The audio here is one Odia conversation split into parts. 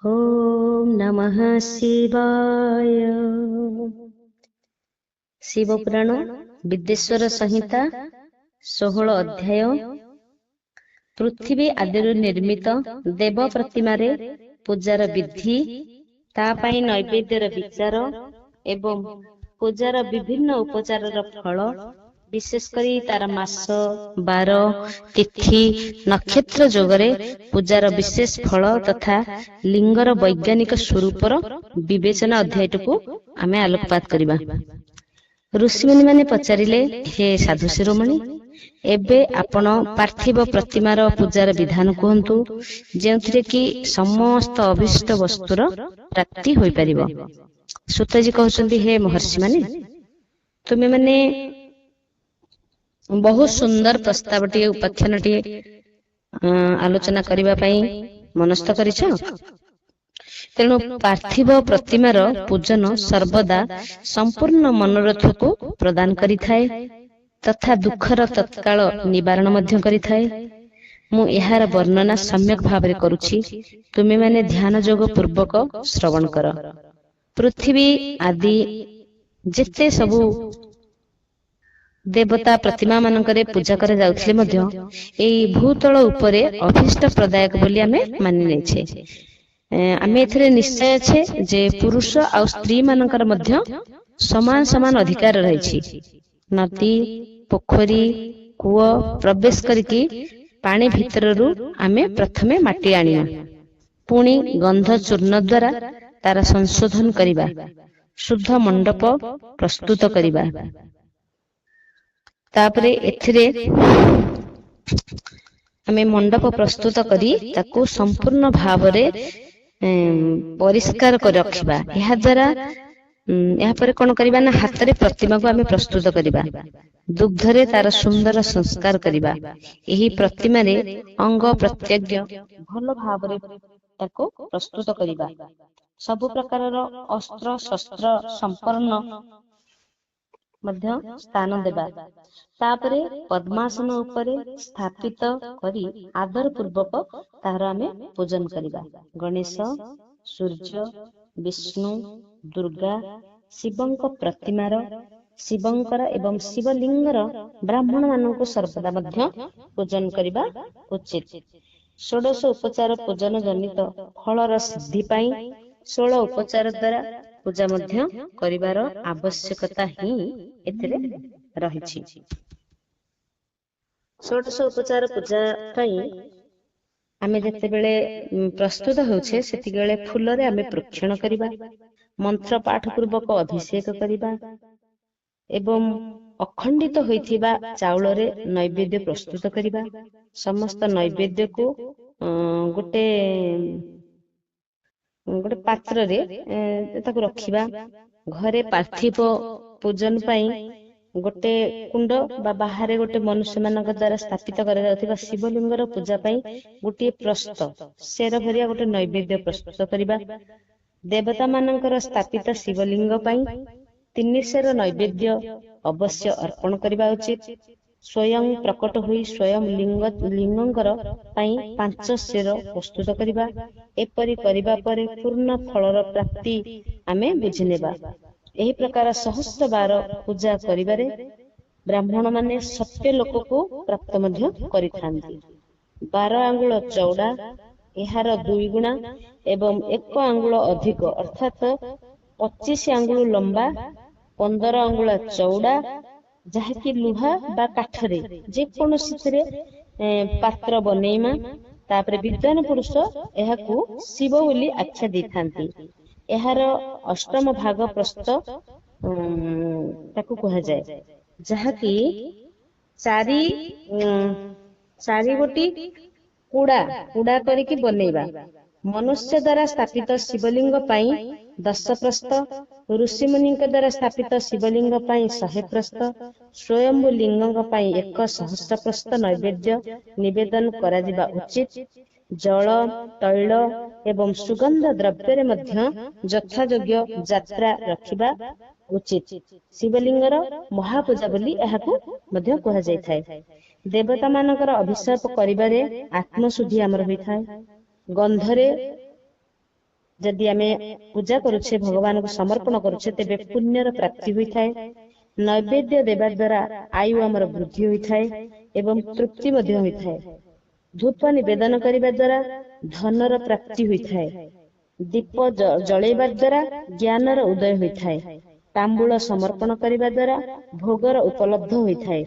ओम नमः शिवाय। शिवपुराण विद्येश्वर संहिता 16 अध्याय। पृथ्वी आदिरु निर्मित देव प्रतिमारे पूजार विधि, ता पई नैवेद्यर विचार एवं पूजार विभिन्न उपचारर फल, विशेष करी तार मास बार तिथि नक्षत्र जोगरे पूजार विशेष फल तथा लिंगर वैज्ञानिक स्वरूपर विवेचना अध्यायटकू आमे आलोकपात करिबा। ऋषिमुनि माने पचारिले, हे साधु शिरोमणि, एबे आपण पार्थिव प्रतिमार पूजार विधान कहंतु, जेउथिरे कि समस्त अभिष्ट वस्तुर प्राप्ति होई परिबो। सूतजी कहउछंती, हे महर्षि माने, तुमे माने बहुत सुंदर प्रस्तावटी उपाख्यानटी आलोचना करिबा पई मनस्थ करिछ। तेणु पार्थिव प्रतिमार पूजन सर्वदा संपूर्ण मनोरथ को प्रदान करिथाए तथा दुखर तत्काल निवारण मध्य करिथाए। मु एहार वर्णना सम्यक भावरे करूछि, तुमे माने ध्यान जोग पूर्वक श्रवण कर। पृथ्वी आदि जेते सबु देवता प्रतिमा मानकरे पूजा करे जाउथिले मध्य एई भूतल उपरे अभिष्ट प्रदायक बोली आमे मानि नेछे। आमे एथिरे निश्चय छे जे पुरुष आ स्त्री मानकर मध्य समान समान अधिकार रहिछि। नदी पोखरी कूओ प्रवेश करिकि पानी भितररू आमे प्रथमे माटी आनिया, पुणी गंध चूर्ण द्वारा तार संशोधन करिबा, शुद्ध मंडप प्रस्तुत करिबा। तापरे एथिरे आमे मंडप प्रस्तुत करी ताकू संपूर्ण भावरे परिष्कार कर रखिबा। एहा द्वारा एहा परे कोन करिबा ना, हातरे प्रतिमा को आमे प्रस्तुत करिबा, दुग्धरे तार सुंदर संस्कार करिबा। एही प्रतिमा रे अंग प्रत्यंग भल भावरे ताकू प्रस्तुत करिबा। सब प्रकारर अस्त्र शस्त्र संपन्न मध्य स्थान देबा। तापरे पद्मासन उपरे स्थापित करी आदर पूर्वक तार आमे पूजन करिबा। गणेश, सूर्य, विष्णु, दुर्गा, शिवंक प्रतिमार, शिवंकर एवं शिवलिंगर ब्राह्मण मानकु सर्वदा मध्य पूजन करिबा उचित। षोडश उपचार पूजन जनित फलर सिद्धि पाई 16 उपचार द्वारा पूजा मध्य करिवार आवश्यकता ही एथिरे रहिछि। षोडश उपचार पूजा पाई आमे जते बेले प्रस्तुत होछे सेति बेले फूलरे आमे प्रोक्षण करिबा, मंत्र पाठ पूर्वक अभिषेक करिबा एवं अखंडित होइथिबा चाउलरे नैवेद्य प्रस्तुत करिबा। समस्त नैवेद्य को गोटे पात्र रे ताकू रखिबा। घरे पार्थिव पूजन पाई गोटे कुंड बा बाहरे गोटे मनुष्य मानक द्वारा स्थापित करा जाउथिबा शिवलिंगर पूजा पाई गोटे प्रस्त शेर भरिया गोटे नैवेद्य प्रस्तुत करिबा। देवता मानकर स्थापित शिवलिंग पाई 3 शेर नैवेद्य अवश्य अर्पण करिबा उचित। स्वयं प्रकट होई स्वयं लिंगंकर पाई 5 शेर प्रस्तुत करिबा। एपरि करिबा परे पूर्ण फलर प्राप्ति आमे बुझिनेबा। एही प्रकार सहस्र बार पूजा करिबारे ब्राह्मण माने सत्य लोक को प्राप्त मध्य करिथांती। 12 आंगुल चौड़ा, एहार 2 गुणा एवं 1 आंगुल अधिक अर्थात 25 आंगुल लंबा, 15 आंगुल चौड़ा, जाहाकि लुहा बा काठरे जे कोनोसी थिरे पात्र बनेइमा। तापरे विद्वान पुरुष एहाकू शिव बोली आख्या देथांती। एहार अष्टम भाग प्रस्त ताकू कहा जाए, जाहाकि चारि गोटी कुड़ा करिकी बनेइबा। मनुष्य द्वारा स्थापित शिवलिंग पाई 10 प्रस्त, ऋषि मुनि द्वारा स्थापित शिवलिंग पाई 100 प्रस्त, स्वयंभू लिंग पाई 1 सहस्र प्रस्त नैवेद्य निवेदन करा जिबा उचित। जल तैल एवं सुगंध द्रव्य मध्य यथायोग्य यात्रा रखिबा उचित। शिवलिंगर महापूजा बोली एहाकू मध्य कहा जाय थाए। देवता मानकर अभिषेक करिबारे आत्मशुद्धि आमर होई थाए। गंधरे जदि आमे पूजा करुछे भगवान को समर्पण करुछे तेबे पुण्यर प्राप्ति होइथाय। नैवेद्य देवा द्वारा आयु आमर वृद्धि होइथाय एवं तृप्ति मध्य होइथाय। धूप निवेदन करिबा द्वारा धनर प्राप्ति होइथाय। दीप जळेबा द्वारा ज्ञानर उदय होइथाय। तांबूल समर्पण करिबा द्वारा भोगर उपलब्ध होइथाय।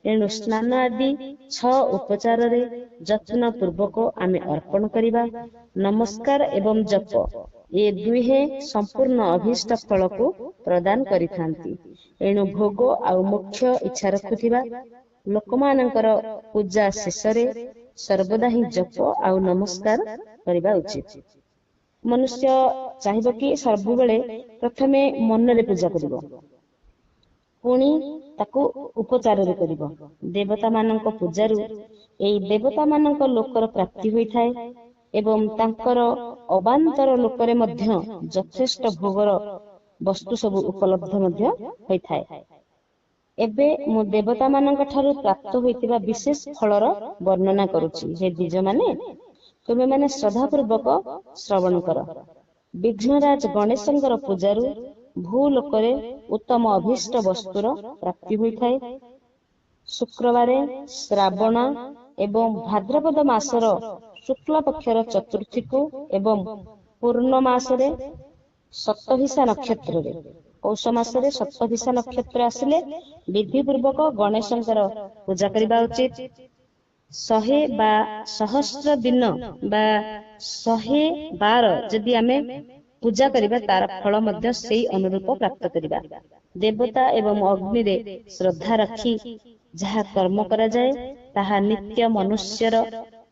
एणु स्नान आदि 6 उपचार रे जत्न पूर्वक आमे अर्पण करिबा। नमस्कार एवं जप ये दुहे संपूर्ण अभीष्ट फल को प्रदान करिथांती। एणु भोग आ मुख्य इच्छा रखुथिबा लोकमानंकर पूजा शेषरे सर्वदा ही जप आ नमस्कार करिबा उचित। मनुष्य चाहिबो कि सबुबेले प्रथमे मन रे पूजा करिबो, पुणी ताकू उपचार रे करिबो। देवता मानंक पूजारु एई देवता मानंक लोकर प्राप्ति होइथाय एवं तांकर अबांतर लोकरे मध्य यथेष्ट भोगर वस्तु सब उपलब्ध मध्य होइथाय। एबे मु देवता मानंक ठारु प्राप्त होइतिबा विशेष फलर वर्णना करूची। हे द्विज माने तुमे माने श्रद्धा पूर्वक श्रवण कर। विघ्नराज गणेशंकर पूजारु भूलोकरे उत्तम अभीष्ट वस्तुर प्राप्ति होइथाय। शुक्रवारे श्रावण एवं भाद्रपद मासर शुक्ल पक्षर चतुर्थी को एवं पूर्णमासरे सप्तभिषा नक्षत्र रे पौष मासरे सप्तभिषा नक्षत्र आसिले विधि पूर्वक गणेशंकर पूजा करिबा उचित। 100 बा सहस्र दिन बा 112 जदि आमे पूजा करिबा तार फल मध्य सेई अनुरूप प्राप्त करिबा। देवता एवं अग्नि रे श्रद्धा रखी जहा कर्म करा जाए ताहा नित्य मनुष्यर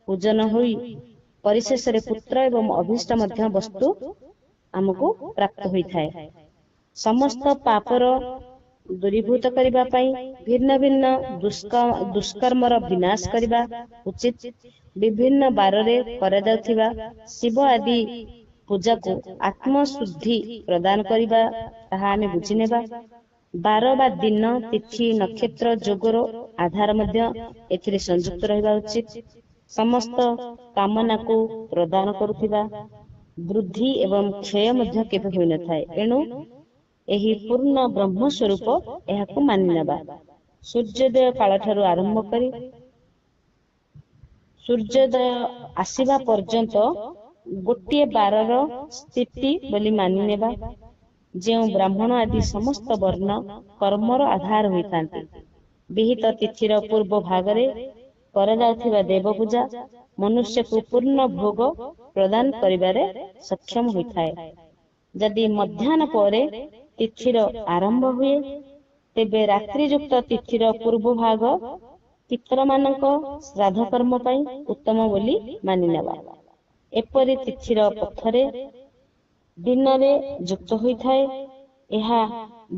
पूजन होई परिशेष रे पुत्र एवं अभीष्ट मध्य वस्तु हमको प्राप्त होइथाय। समस्त पापर दूरीभूत करिबा पई भिन्न भिन्न दुष्कर्मर विनाश करिबा उचित। विभिन्न बाररे करा जाउथिबा शिव आदि पूजा को आत्मशुद्धि प्रदान करिबा ताहा आमे बुझि नेबा। 12 बा दिन तिथि नक्षत्र जोगर आधार मध्य एथिरे संयुक्त रहिबा उचित। समस्त कामना को प्रदान करुथिबा वृद्धि एवं क्षय मध्य केबे होई न थाए। एणु एही पूर्ण ब्रह्म स्वरूप एहाकु मानि नेबा। सूर्योदय काल ठारु आरंभ करी सूर्योदय आसीबा पर्यंत गोटे बारर स्थिति बोली मानि नेबा। जेउ ब्राह्मण आदि समस्त वर्ण कर्मर आधार होइतांती। विहित तिथिर पूर्व भागरे करा जाउथिबा देव पूजा मनुष्य को पूर्ण भोग प्रदान करिबारे सक्षम होइथाय। जदि मध्याह्न परे तिथिर आरंभ हुए तेबे रात्रि युक्त तिथिर पूर्व भाग पितर मानक श्राद्ध कर्म पई उत्तम बोली मानि नेबा। एपरि तिथिर पथरे दिन रे युक्त होइथाय एहा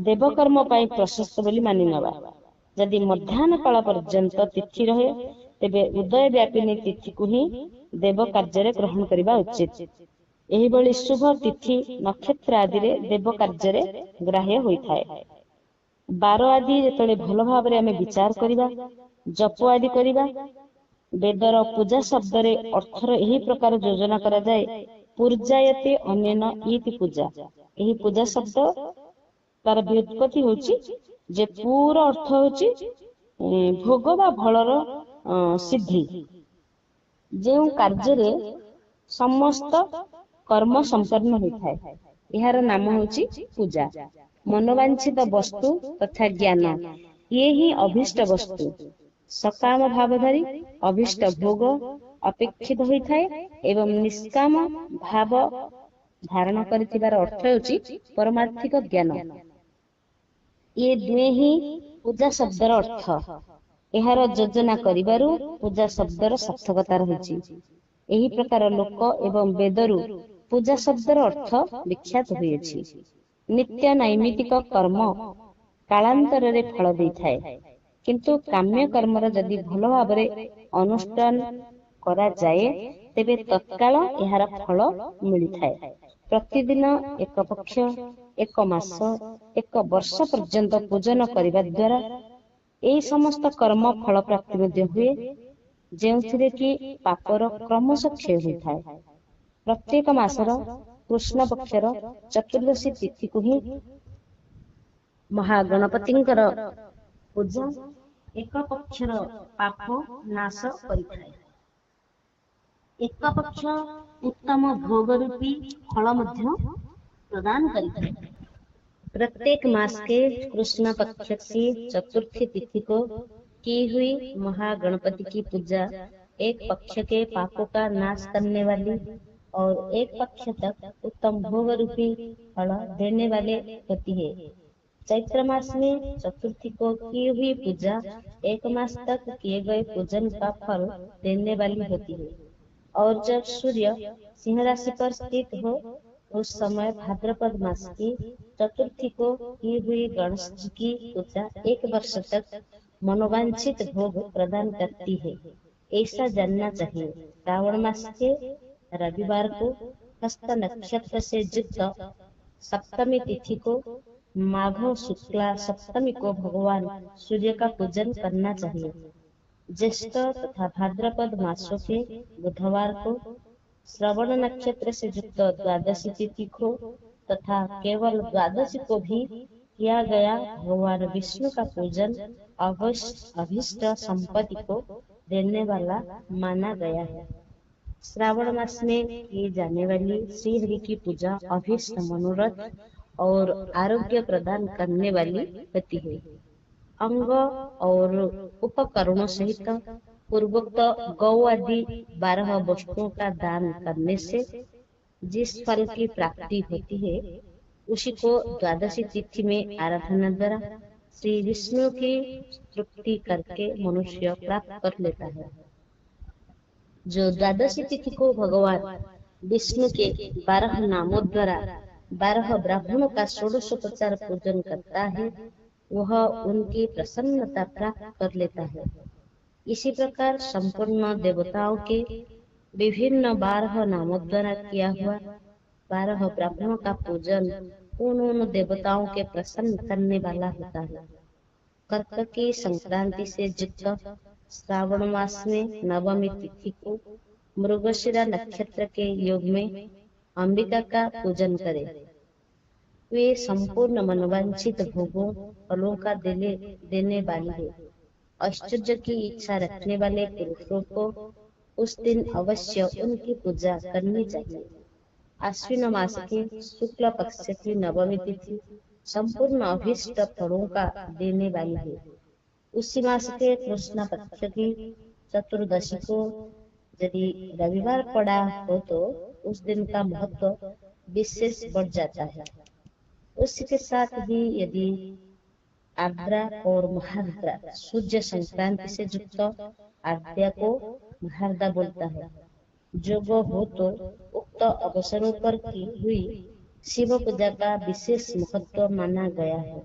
देव कर्म पई प्रशस्त बोली मानि नेबा। जदि मध्याह्न काल पर्यंत तिथि रहे तेबे उदय व्यापिनी तिथि को ही देव कार्य रे ग्रहण करिबा उचित। एही बळी शुभ तिथि नक्षत्र आदि रे देव कार्य रे ग्राह्य होइथाय। 12 आदि जेतले भल भाबरे आमे विचार करिबा जप आदि करिबा वेदर पूजा शब्द रे अर्थर एही प्रकार योजना करा जाय। पूर्जायते अन्यन इति पूजा। एही पूजा शब्द तार व्युत्पत्ति होची जे पूरा अर्थ होची भोग बा फलर सिद्धि। जेउ कार्य रे समस्त कर्म संपन्न होइथाय एहार नाम होची पूजा। मनोवांछित वस्तु तथा ज्ञान ये ही अभीष्ट वस्तु। सकाम भावधारी अभीष्ट भोग अपेक्षित होइथाय एवं निष्काम भाव धारण करिथिबार अर्थ होची परमार्थिक ज्ञान। ये दुहे ही पूजा शब्दर अर्थ। एहार योजना करिबारु पूजा शब्दर सार्थकता रहिछि। एही प्रकार लोक एवं वेदरु पूजा शब्दर अर्थ विख्यात होइछि। नित्य नैमितिक कर्म कालांतर रे फल देइथाय किंतु काम्य कर्मर जदि भल भाबरे अनुष्ठान करा जाए तेबे तत्काल एहार फल मिलिथाय। प्रतिदिन एक पक्ष एक मास एक वर्ष पर्यंत पूजन करिबा द्वारा एई समस्त कर्म फल प्राप्ति मध्य हुए जेउथिरे कि पापर क्रमश क्षय होइथाय। प्रत्येक मासर कृष्ण पक्षर चतुर्दशी तिथि को ही महागणपतिंकर पूजा एक पक्षर पाप नाश करिଥାଏ। एक पक्ष उत्तम भोग रूपी फल मध्य प्रदान करिଥାଏ। प्रत्येक मास के कृष्ण पक्ष की चतुर्थी तिथि को की हुई महागणपति की पूजा एक पक्ष के पापों का नाश करने वाली और एक पक्ष तक उत्तम भोग रूपी फल देने वाले होती है। चैत्र मास में चतुर्थी को की हुई पूजा एक मास तक किए गए पूजन का फल देने वाली होती है। और जब सूर्य सिंह राशि पर स्थित हो उस समय भाद्रपद मास की चतुर्थी को की हुई गणेश जी की पूजा एक वर्ष तक मनोवांछित भोग प्रदान करती है, ऐसा जानना चाहिए। श्रावण मास के रविवार को हस्त नक्षत्र से युक्त सप्तमी तिथि को माघ शुक्ला सप्तमी को भगवान सूर्य का पूजन करना चाहिए। ज्येष्ठ तथा भाद्रपद मासों के बुधवार को श्रवण नक्षत्र से युक्त द्वादशी तिथि को तथा केवल द्वादशी को भी किया गया भगवान विष्णु का पूजन अभीष्ट संपत्ति को देने वाला माना गया है। श्रावण मास में की जाने वाली श्री हरि की पूजा अभीष्ट मनोरथ और आरोग्य प्रदान करने वाली होती है। अंग और उपकरणों सहित पूर्वोक्त गौ आदि 12 वस्तुओं का दान करने से जिस फल की प्राप्ति होती है उसी को द्वादशी तिथि में आराधना द्वारा श्री विष्णु की तृप्ति करके मनुष्य प्राप्त कर लेता है। जो द्वादशी तिथि को भगवान विष्णु के 12 नामों द्वारा 12 ब्राह्मणों का षोडशोपचार पूजन करता है वह उनकी प्रसन्नता प्राप्त कर लेता है। इसी प्रकार संपूर्ण देवताओं के विभिन्न 12 नामों द्वारा किया हुआ 12 ब्राह्मणों का पूजन उन देवताओं के प्रसन्न करने वाला होता है। कर्कटी संक्रांति से युक्त श्रावण मास में नवमी तिथि को मृगशिरा नक्षत्र के योग में अंबिका का पूजन करें। वे संपूर्ण मनोवांछित भोगों फलों का देने वाली है। ऐश्वर्य की इच्छा रखने वाले पुरुषों को उस दिन अवश्य उनकी पूजा करनी चाहिए। आश्विन मास के शुक्ल पक्ष की नवमी तिथि संपूर्ण अभीष्ट फलों का देने वाली है। उसी मास के कृष्ण पक्ष की चतुर्दशी को यदि रविवार पड़ा हो तो उस दिन का महत्व विशेष बढ़ जाता है। उसके साथ ही यदि आर्द्रा और महार्द्रा सूर्य संक्रांति से युक्त आद्या को महार्दा बोलता है योग हो तो उक्त अवसरों पर की हुई शिव पूजा का विशेष महत्व माना गया है।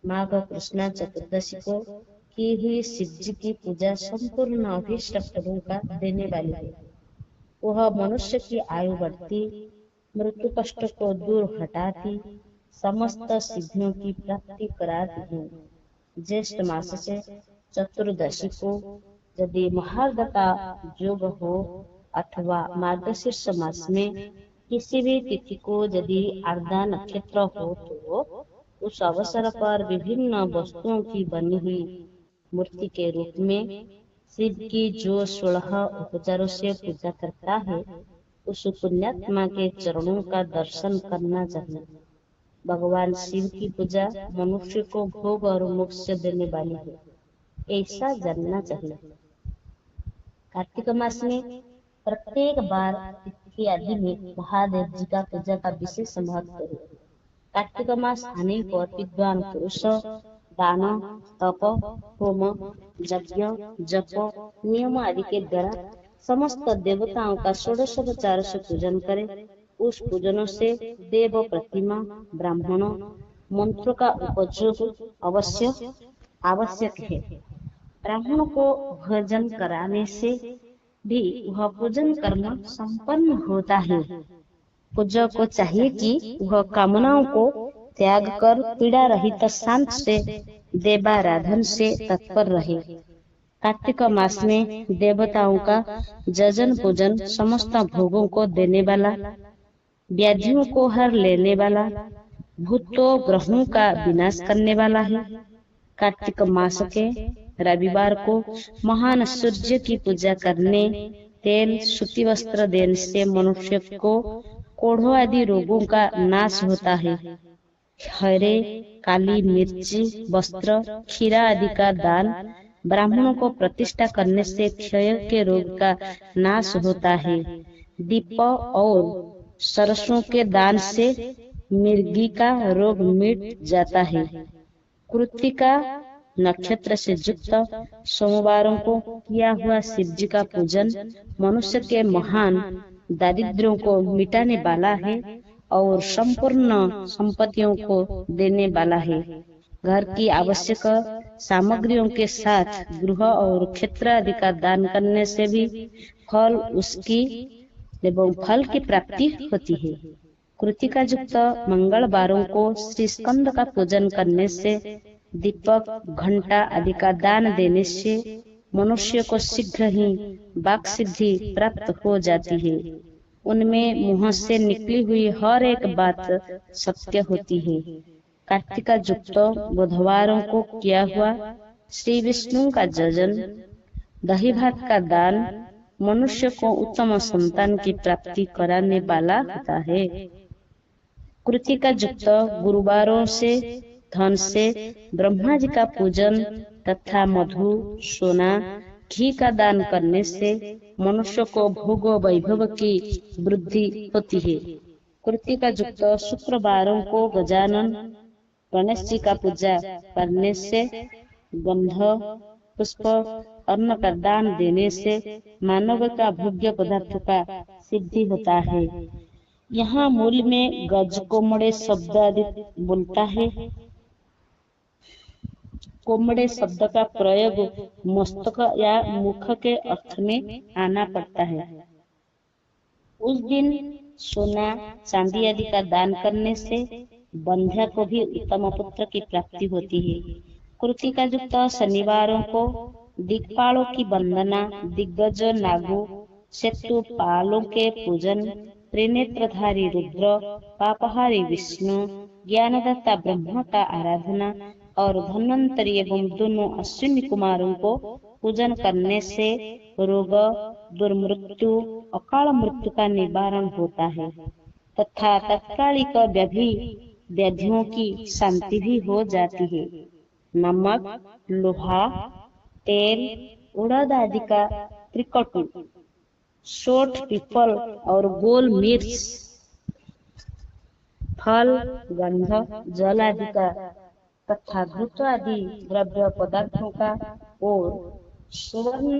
माघ कृष्णा चतुर्दशी को की हुई शिव जी की पूजा संपूर्ण अभीष्ट फलों का देने वाली है। वह मनुष्य की आयु बढ़ती, मृत्यु कष्ट को दूर हटाती, समस्त सिद्धियों की प्राप्ति कराती है। ज्येष्ठ मास से चतुर्दशी को यदि महार्द का योग हो अथवा मार्गशीर्ष मास में किसी भी तिथि को यदि आर्द्रा नक्षत्र हो तो उस अवसर पर विभिन्न वस्तुओं की बनी हुई मूर्ति के रूप में शिव की जो 16 उपचारों से पूजा करता है उस पुण्यात्मा के चरणों का दर्शन करना चाहिए। भगवान शिव की पूजा मनुष्य को भोग और मोक्ष देने वाली है, ऐसा जानना चाहिए। कार्तिक मास में प्रत्येक बार तिथि आदि में महादेव जी का पूजा का विशेष महत्व है। कार्तिक मास आने पर विद्वान पुरुष दान, तप, होम, यज्ञ, जप, नियम आदि के द्वारा समस्त देवताओं का षोडशोपचार से पूजन करें। उस पूजनों से देव प्रतिमा, ब्राह्मणों, मंत्रों का उपयोग आवश्यक है। ब्राह्मणों को भोजन कराने से भी वह पूजन कर्म संपन्न होता है। पूजक को चाहिए कि वह कामनाओं को त्याग कर पीड़ा रहित शांत से देवाराधन से तत्पर रहे। कार्तिक मास में देवताओं का जजन पूजन समस्त भोगों को देने वाला व्याधियों को हर लेने वाला, भूतों ग्रहों का विनाश करने वाला है। कार्तिक मास के रविवार को महान सूर्य की पूजा करने, तेल सूती वस्त्र देने से मनुष्य को कोढ़ों आदि रोगों का नाश होता है। हरे, काली मिर्ची, वस्त्र, खीरा आदि का दान ब्राह्मणों को प्रतिष्ठा करने से क्षय के रोग का नाश होता है। दीप और सरसों के दान से मिर्गी का रोग मिट जाता है। कृत्तिका नक्षत्र से युक्त सोमवारों को किया हुआ शिव जी का पूजन मनुष्य के महान दारिद्र्यों को मिटाने वाला है और संपूर्ण संपत्तियों को देने वाला है। घर की आवश्यक सामग्रियों के साथ गृह और क्षेत्र आदि का दान करने से भी फल की प्राप्ति होती है। कृत्तिका युक्त मंगलवारों को श्री स्कंद का पूजन करने से, दीपक, घंटा आदि का दान देने से मनुष्य को शीघ्र ही वाक सिद्धि प्राप्त हो जाती है। उनमें मुंह से निकली हुई हर एक बात सत्य होती है। कार्तिका युक्त बुधवारों को किया हुआ श्री विष्णु का जजन, दही भात का दान मनुष्य को उत्तम संतान की प्राप्ति कराने वाला होता है। कृत्तिका युक्त गुरुवारों से धन से ब्रह्मा जी का पूजन तथा मधु, सोना, घी का दान करने से मनुष्य को भोग वैभव की वृद्धि होती है। कृत्तिका युक्त शुक्रवारों को गजानन गणेश जी का पूजा करने से, गंध, पुष्प, अन्न का दान देने से मानव का भोग्य पदार्थ का सिद्धि होता है। यहाँ मूल में गज कोमड़े शब्द आदि बोलता है। कोमड़े शब्द का प्रयोग मस्तक या मुख के अर्थ में आना पड़ता है। उस दिन सोना, चांदी आदि का दान करने से बंध्या को भी उत्तम पुत्र की प्राप्ति होती है। कृत्तिका युक्त शनिवारों को दिक्पालों की वंदना, दिग्गज नागों, सेतुपालों के पूजन, त्रिनेत्रधारी रुद्र, पापहारी विष्णु, ज्ञानदाता ब्रह्मा का आराधना और धन्वंतरी एवं दोनों अश्विनी कुमारों को पूजन करने से रोग, दुर्मृत्यु, अकाल मृत्यु का निवारण होता है तथा तत्कालिक व्याधियों की शांति भी हो जाती है। नमक, लोहा, तेल, उड़द आदि का त्रिकटु, सोठ, पीपल और गोल मिर्च, फल, गंध, जल आदि का तथा घृत आदि द्रव्य पदार्थों का और सुवर्ण,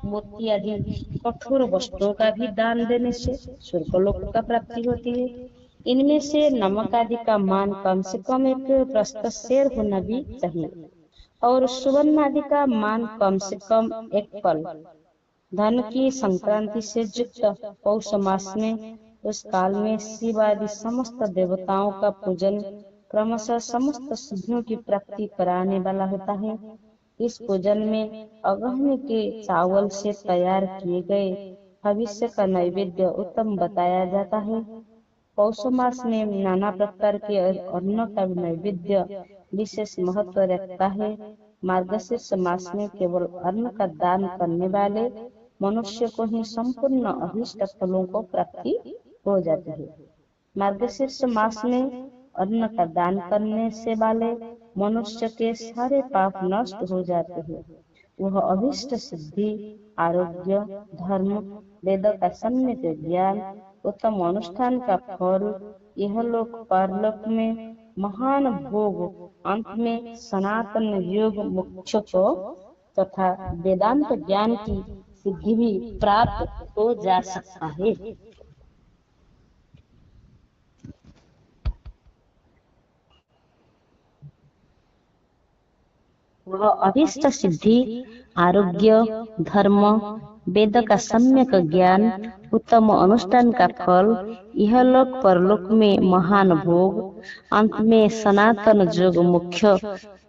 मोती आदि कठोर वस्त्रों का भी दान देने से स्वर्गलोक का प्राप्ति होती है। इनमें से नमक आदि का मान कम से कम एक प्रस्त शेर होना भी चाहिए और सुवर्ण आदि का मान कम से कम एक पल। धन की संक्रांति से युक्त पौष मास में उस काल में शिव आदि समस्त देवताओं का पूजन क्रमशः समस्त सिद्धियों की प्राप्ति कराने वाला होता है। इस पूजन में अगहनी के चावल से तैयार किए गए भविष्य का नैवेद्य उत्तम बताया जाता है। पौष मास में नाना प्रकार के अन्न का नैवेद्य विशेष महत्व रखता है। मार्गशीर्ष मास में केवल अन्न का दान करने वाले मनुष्य को ही संपूर्ण अभीष्ट फलों को प्राप्ति हो जाती है। मार्गशीर्ष मास में अन्न का दान करने से वाले मनुष्य के सारे पाप नष्ट हो जाते हैं। वह अभीष्ट सिद्धि, आरोग्य, धर्म, वेद का सम्यक ज्ञान, उत्तम अनुष्ठान का फल, यह लोक परलोक में महान भोग, अंत में सनातन योग मोक्ष को तथा वेदांत ज्ञान की सिद्धि भी प्राप्त हो जा सकता है। वह अभीष्ट सिद्धि, आरोग्य, धर्म, वेद का सम्यक ज्ञान, उत्तम अनुष्ठान का फल, यह लोक परलोक में महान भोग, अंत में सनातन योग मोक्ष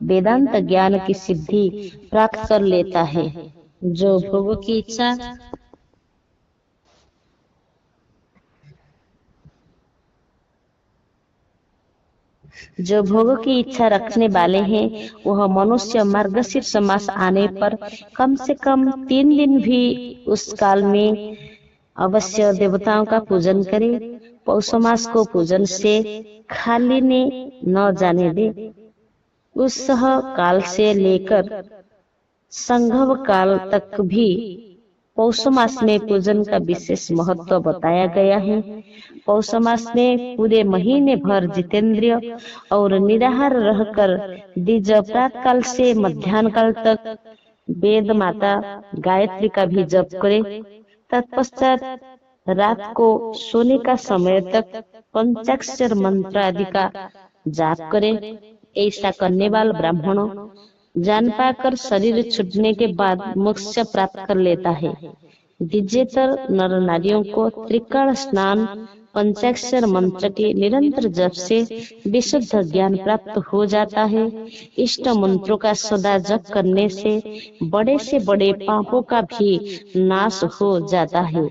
वेदांत ज्ञान की सिद्धि प्राप्त कर लेता है। जो भोग की इच्छा जो भोग की इच्छा रखने वाले हैं वह मनुष्य मार्गशीर्ष मास आने पर कम से कम 3 दिन भी उस काल में अवश्य देवताओं का पूजन करे। पौष मास को पूजन से खाली ने न जाने दे। उस काल से लेकर संघव काल तक भी पौष मास में पूजन का विशेष महत्व बताया गया है। पौष मास में पूरे महीने भर जितेंद्रिय और निराहार रहकर द्विज प्रातः काल से मध्याह्न काल तक वेद माता गायत्री का भी जप करे। तत्पश्चात रात को सोने का समय तक पंचाक्षर मंत्र आदि का जाप करे। ऐसा करने वाला ब्राह्मण जान पाकर शरीर छूटने के बाद मोक्ष प्राप्त कर लेता है। द्विजेतर नर नारियों को त्रिकाल स्नान पंचाक्षर मंत्र के निरंतर जप से विशुद्ध ज्ञान प्राप्त हो जाता है। इष्ट मंत्रों का सदा जप करने से बड़े पापों का भी नाश हो जाता है।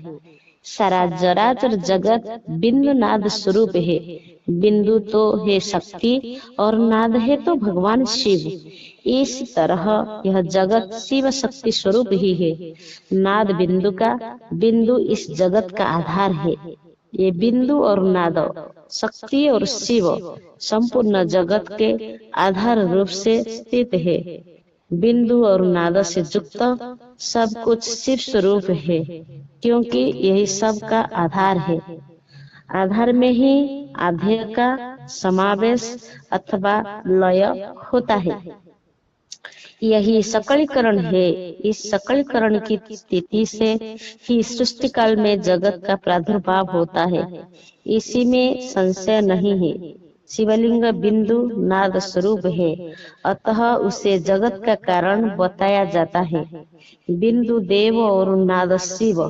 सारा जराचर जगत बिंदु नाद स्वरूप है। बिंदु तो है शक्ति और नाद है तो भगवान शिव। इस तरह यह जगत शिव शक्ति स्वरूप ही है। नाद बिंदु का, बिंदु इस जगत का आधार है। ये बिंदु और नाद शक्ति और शिव संपूर्ण जगत के आधार रूप से स्थित है। बिंदु और नाद से युक्त सब कुछ शिव स्वरूप है, क्योंकि यही सब का आधार है। आधार में ही आधेय का समावेश अथवा लय होता है। यही सकलीकरण है। इस सकलीकरण की स्थिति से ही सृष्टि काल में जगत का प्रादुर्भाव होता है। इसी में संशय नहीं है। शिवलिंग बिंदु नाद स्वरूप है, अतः उसे जगत का कारण बताया जाता है। बिंदु देव और नाद शिव,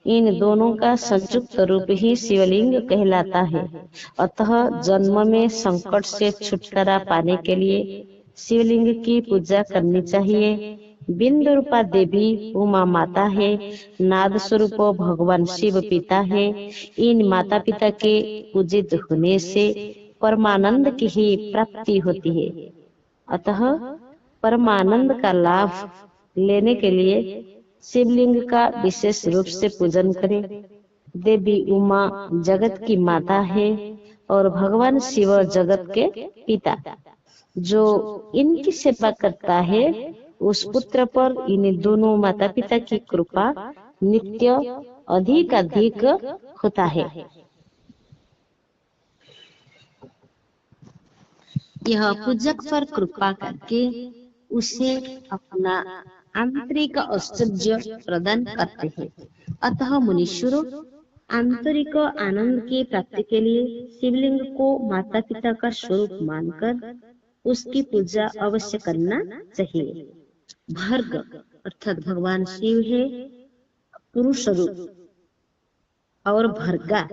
इन दोनों का संयुक्त रूप ही शिवलिंग कहलाता है। अतः जन्म में संकट से छुटकारा पाने के लिए शिवलिंग की पूजा करनी चाहिए। बिंदु रूपा देवी उमा माता है। नाद स्वरूप भगवान शिव पिता है। इन माता पिता के पूजित होने से परमानंद की ही प्राप्ति होती है। अतः परमानंद का लाभ लेने के लिए शिवलिंग का विशेष रूप से पूजन करें। देवी उमा जगत की माता है और भगवान शिव जगत के पिता। जो इनकी सेवा करता है उस पुत्र पर इन दोनों माता पिता की कृपा नित्य अधिक होता है। यह पूजक पर कृपा करके उसे अपना आंतरिक ऐश्वर्य प्रदान करते हैं। अतः मुनीश्वरों, आंतरिक आनंद की प्राप्ति के लिए शिवलिंग को माता पिता का स्वरूप मानकर उसकी पूजा अवश्य करना चाहिए। भर्ग अर्थात भगवान शिव है पुरुष रूप, और भर्गा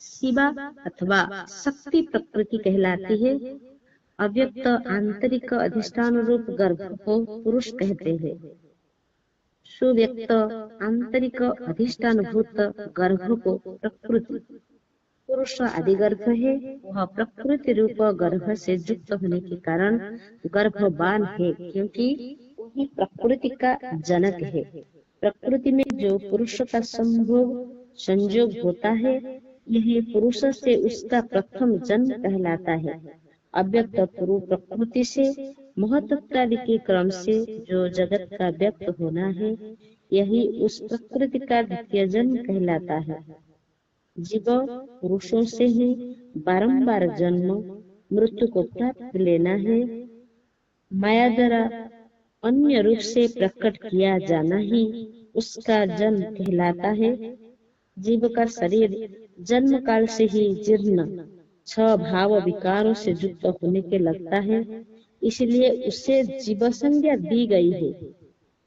शिवा अथवा शक्ति प्रकृति कहलाती है। अव्यक्त आंतरिक अधिष्ठान रूप गर्भ को पुरुष कहते हैं। सुव्यक्त आंतरिक अधिष्ठान भूत गर्भ को प्रकृति। पुरुष आदि गर्भ है, वह प्रकृति रूप गर्भ से युक्त होने के कारण गर्भवान है, क्योंकि वही प्रकृति का जनक है। प्रकृति में जो पुरुष का संयोग होता है, यही पुरुष से उसका प्रथम जन्म कहलाता है। अव्यक्त पूर्व प्रकृति से महत्त्वादि के क्रम से जो जगत का व्यक्त होना है, यही उस प्रकृति का द्वितीय जन्म कहलाता है। जीव पुरुषों से ही बारंबार जन्म मृत्यु को प्राप्त लेना है। माया द्वारा अन्य रूप से प्रकट किया जाना ही उसका जन्म कहलाता है। जीव का शरीर जन्म काल से ही जीर्ण 6 भाव विकारों से युक्त होने के लगता है, इसलिए उसे जीव संज्ञा दी गई है।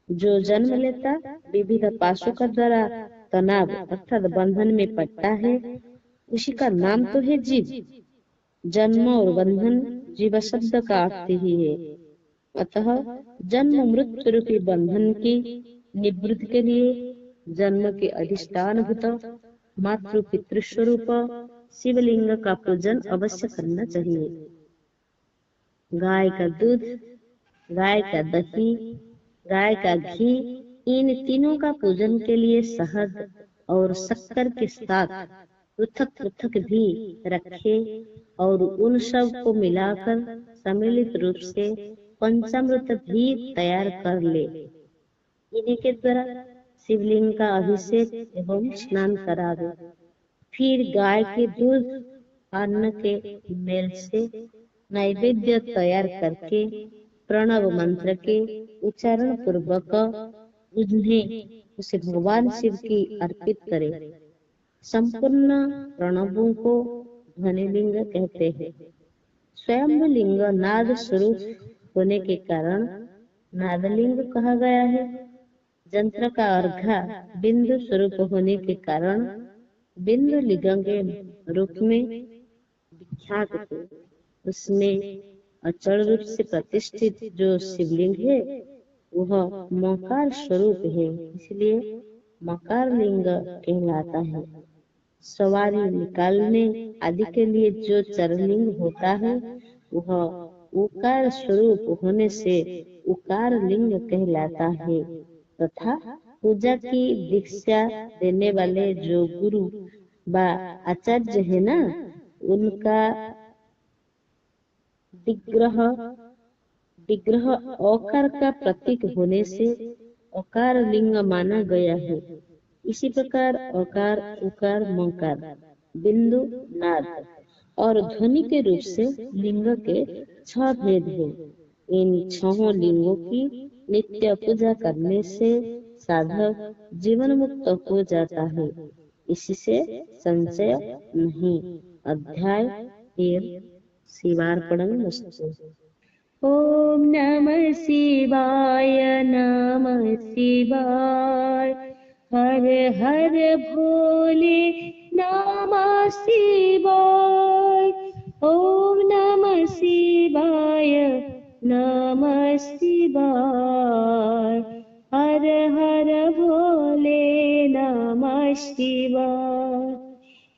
जो जन्म लेता विविध पाशों का द्वारा तनाव अर्थात बंधन में पड़ता है, उसी का नाम तो है जीव। जन्म और बंधन जीव शब्द का अर्थ ही है। अतः जन्म मृत्यु रूपी बंधन की निवृत्ति के लिए जन्म के अधिष्ठान भूत मातृ पितृ स्वरूप शिवलिंग का पूजन अवश्य करना चाहिए। गाय का दूध, गाय का दही, गाय का घी, इन तीनों का पूजन के लिए शहद और शक्कर के साथ पृथक पृथक भी रखे और उन सब को मिलाकर सम्मिलित रूप से पंचामृत भी तैयार कर ले। इन्हीं के द्वारा शिवलिंग का अभिषेक एवं स्नान करावे। फिर गाय के दूध अन्न के मेल से नैवेद्य तैयार करके प्रणव मंत्र के उच्चारण पूर्वक उसे भगवान शिव की अर्पित करे। संपूर्ण प्रणवों को ध्वनिलिंग कहते हैं। स्वयं लिंग नाद स्वरूप होने के कारण नादलिंग कहा गया है। यंत्र का अर्घा बिंदु स्वरूप होने के कारण बिंदु लिंग के रूप में विख्यात है। उसमें अचल रूप से प्रतिष्ठित जो शिवलिंग है वह मकार स्वरूप है, इसलिए मकार लिंग कहलाता है। सवारी निकालने आदि के लिए जो चरलिंग होता है वह उकार स्वरूप होने से उकार लिंग कहलाता है। तथा पूजा की दीक्षा देने वाले जो गुरु व आचार्य है ना, उनका विग्रह ओकार का प्रतीक होने से ओकार लिंग माना गया है। इसी प्रकार ओकार, उकार, मकार, बिंदु, नाद और ध्वनि के रूप से लिंग के 6 भेद हैं। इन 6 लिंगों की नित्य पूजा करने से साधक जीवन मुक्त हो जाता है, इससे संशय नहीं। अध्याय 13 शिवार्पणमस्तु। ओम नमः शिवाय, नमः शिवाय। हर हर भोले, नमः शिवाय। ओम नमः शिवाय, नमः शिवाय। हर हर भोले, नमः शिवाय।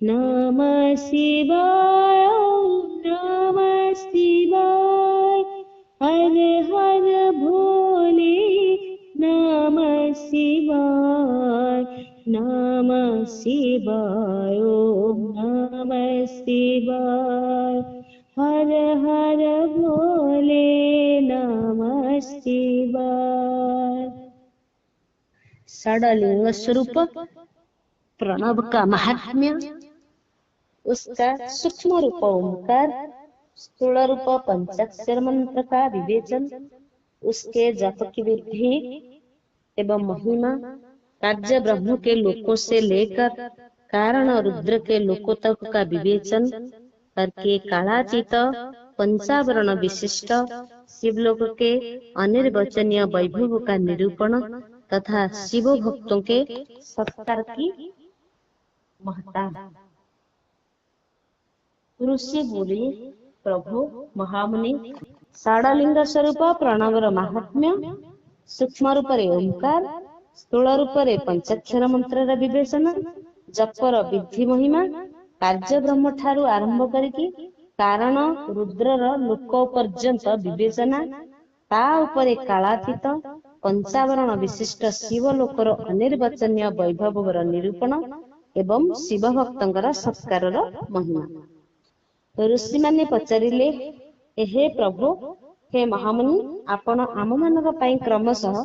नमः शिवाय, ओम नमः शिवाय। हर हर भोले, नमः शिवाय। नमः शिवाय, ओम नमः शिवाय। हर हर भोले, नमः शिवाय। षडलिंग स्वरूप प्रणव का महात्म्य, उसका सूक्ष्म रूप ओंकार, स्थूल रूप पंचाक्षर मंत्र का विवेचन, उसके जप की वृद्धि एवं महिमा, कार्य ब्रह्म के लोकों से लेकर कारण रुद्र के लोकों तक का विवेचन करके कालातीत पंचावरण विशिष्ट शिवलोक के अनिर्वचनीय वैभव का निरूपण तथा शिव भक्तों के सत्कार की महत्ता। ऋषि बोले, प्रभु महामुनि, षडलिंग स्वरूप प्रणवर महात्म्य, सूक्ष्म रूप ओंकार, स्थूल रूप पंचाक्षर मंत्र विवेचन, जपर विधि महिमा, कार्य ब्रह्म ठारू आरंभ करिकी कारण रुद्रर लोक पर्यंत विवेचना, ता उपरे कालातीत पंचावरण विशिष्ट शिव लोकर अनिर्वचनीय वैभवर निरूपण एवं शिव भक्तंकर सत्कारर महिमा। ऋषि माने पचारिले, हे प्रभु, हे महामुनि, आपण आम मानक पई क्रमशः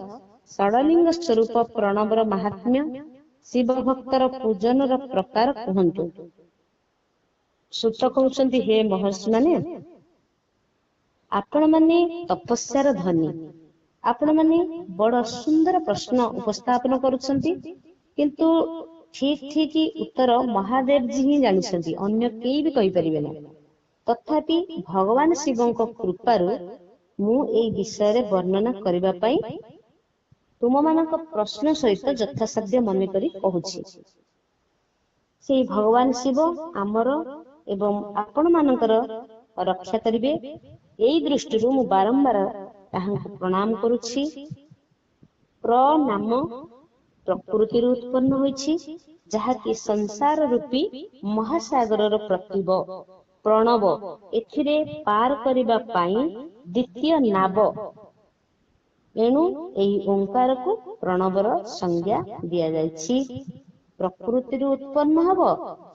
षडलिंग स्वरूप प्रणवर महात्म्य, शिव भक्तर पूजनर प्रकार कहंतु। सूत कहउछंती, हे महर्षि माने, आपण माने तपस्यार धनी, आपण माने बड़ सुंदर प्रश्न उपस्थापन करुछंती, किंतु ठीक ठीक उत्तर महादेव जी ही जानिछंती, अन्य केही भी कहि परिबे ना। तथापि भगवान शिवଙ୍କ कृपारु मु एई विषय रे वर्णना करिबा पई तुम मानक प्रश्न सहित यथासाध्य मन करी कहूछि। से भगवान शिव आमर एवं आपण मानकर रक्षा करिवे, एई दृष्टिरु मु बारंबार ताहांकु प्रणाम करुछि। प्र नाम प्रकृति उत्पन्न होइछि, ଯାହାକି ସଂସାର ରୂପୀ ମହାସାଗରର ପ୍ରତିବ ପ୍ରଣବ। ଏଥିରେ ପାର କରିବା ପାଇଁ ଦ୍ୱିତୀୟ ନାବ। ଏଣୁ ଏହି ଓଙ୍କାରକୁ ପ୍रणବର ସଂଜ୍ଞା ଦିଆଯାଇଛି। ପ୍ରକୃତିରୁ ଉତ୍ପନ୍ନ ହବ,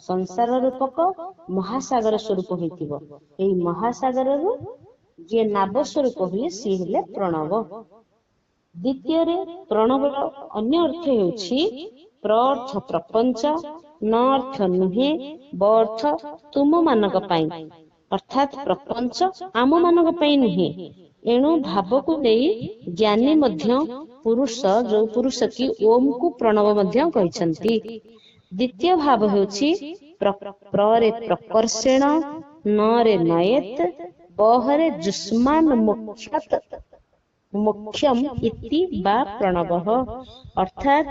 ସଂସାର ରୂପକ ମହାସାଗର ସ୍ୱରୂପ ହୋଇଥିବ। ଏହି ମହାସାଗରରୁ ଯିଏ ନାବ ସ୍ୱରୂପ ହୁଏ ସିଏ ହେଲେ ପ୍रणବ। ଦ୍ୱିତୀୟରେ ପ୍रणବର ଅନ୍ୟ ଅର୍ଥ ହେଉଛି ପ୍ର ଅର୍ଥ ପ୍ରପଞ୍ଚ, ନ ଅର୍ଥ ନୁହେଁ, ବ ଅର୍ଥ ତୁମ ମାନଙ୍କ ପାଇଁ, ଅର୍ଥାତ୍ ପ୍ରପଞ୍ଚ ଆମ ମାନଙ୍କ ପାଇଁ ନୁହେଁ। ଏଣୁ ଭାବକୁ ନେଇ ଜ୍ଞାନୀ ମଧ୍ୟ ପୁରୁଷ, ଯୋଉ ପୁରୁଷ କି ଓମକୁ ପ୍रणବ ମଧ୍ୟ କହିଛନ୍ତି। ଦ୍ୱିତୀୟ ଭାବ ହେଉଛି ପ୍ରରେ ପ୍ରକର୍ଷେଣ, ନରେ ନୟେତ୍, ବହରେ ଯୁଷ୍ମାନ୍ ମୋକ୍ଷାତ୍ ମୋକ୍ଷମ୍ ଇତି ବା ପ୍रणବଃ। ଅର୍ଥାତ୍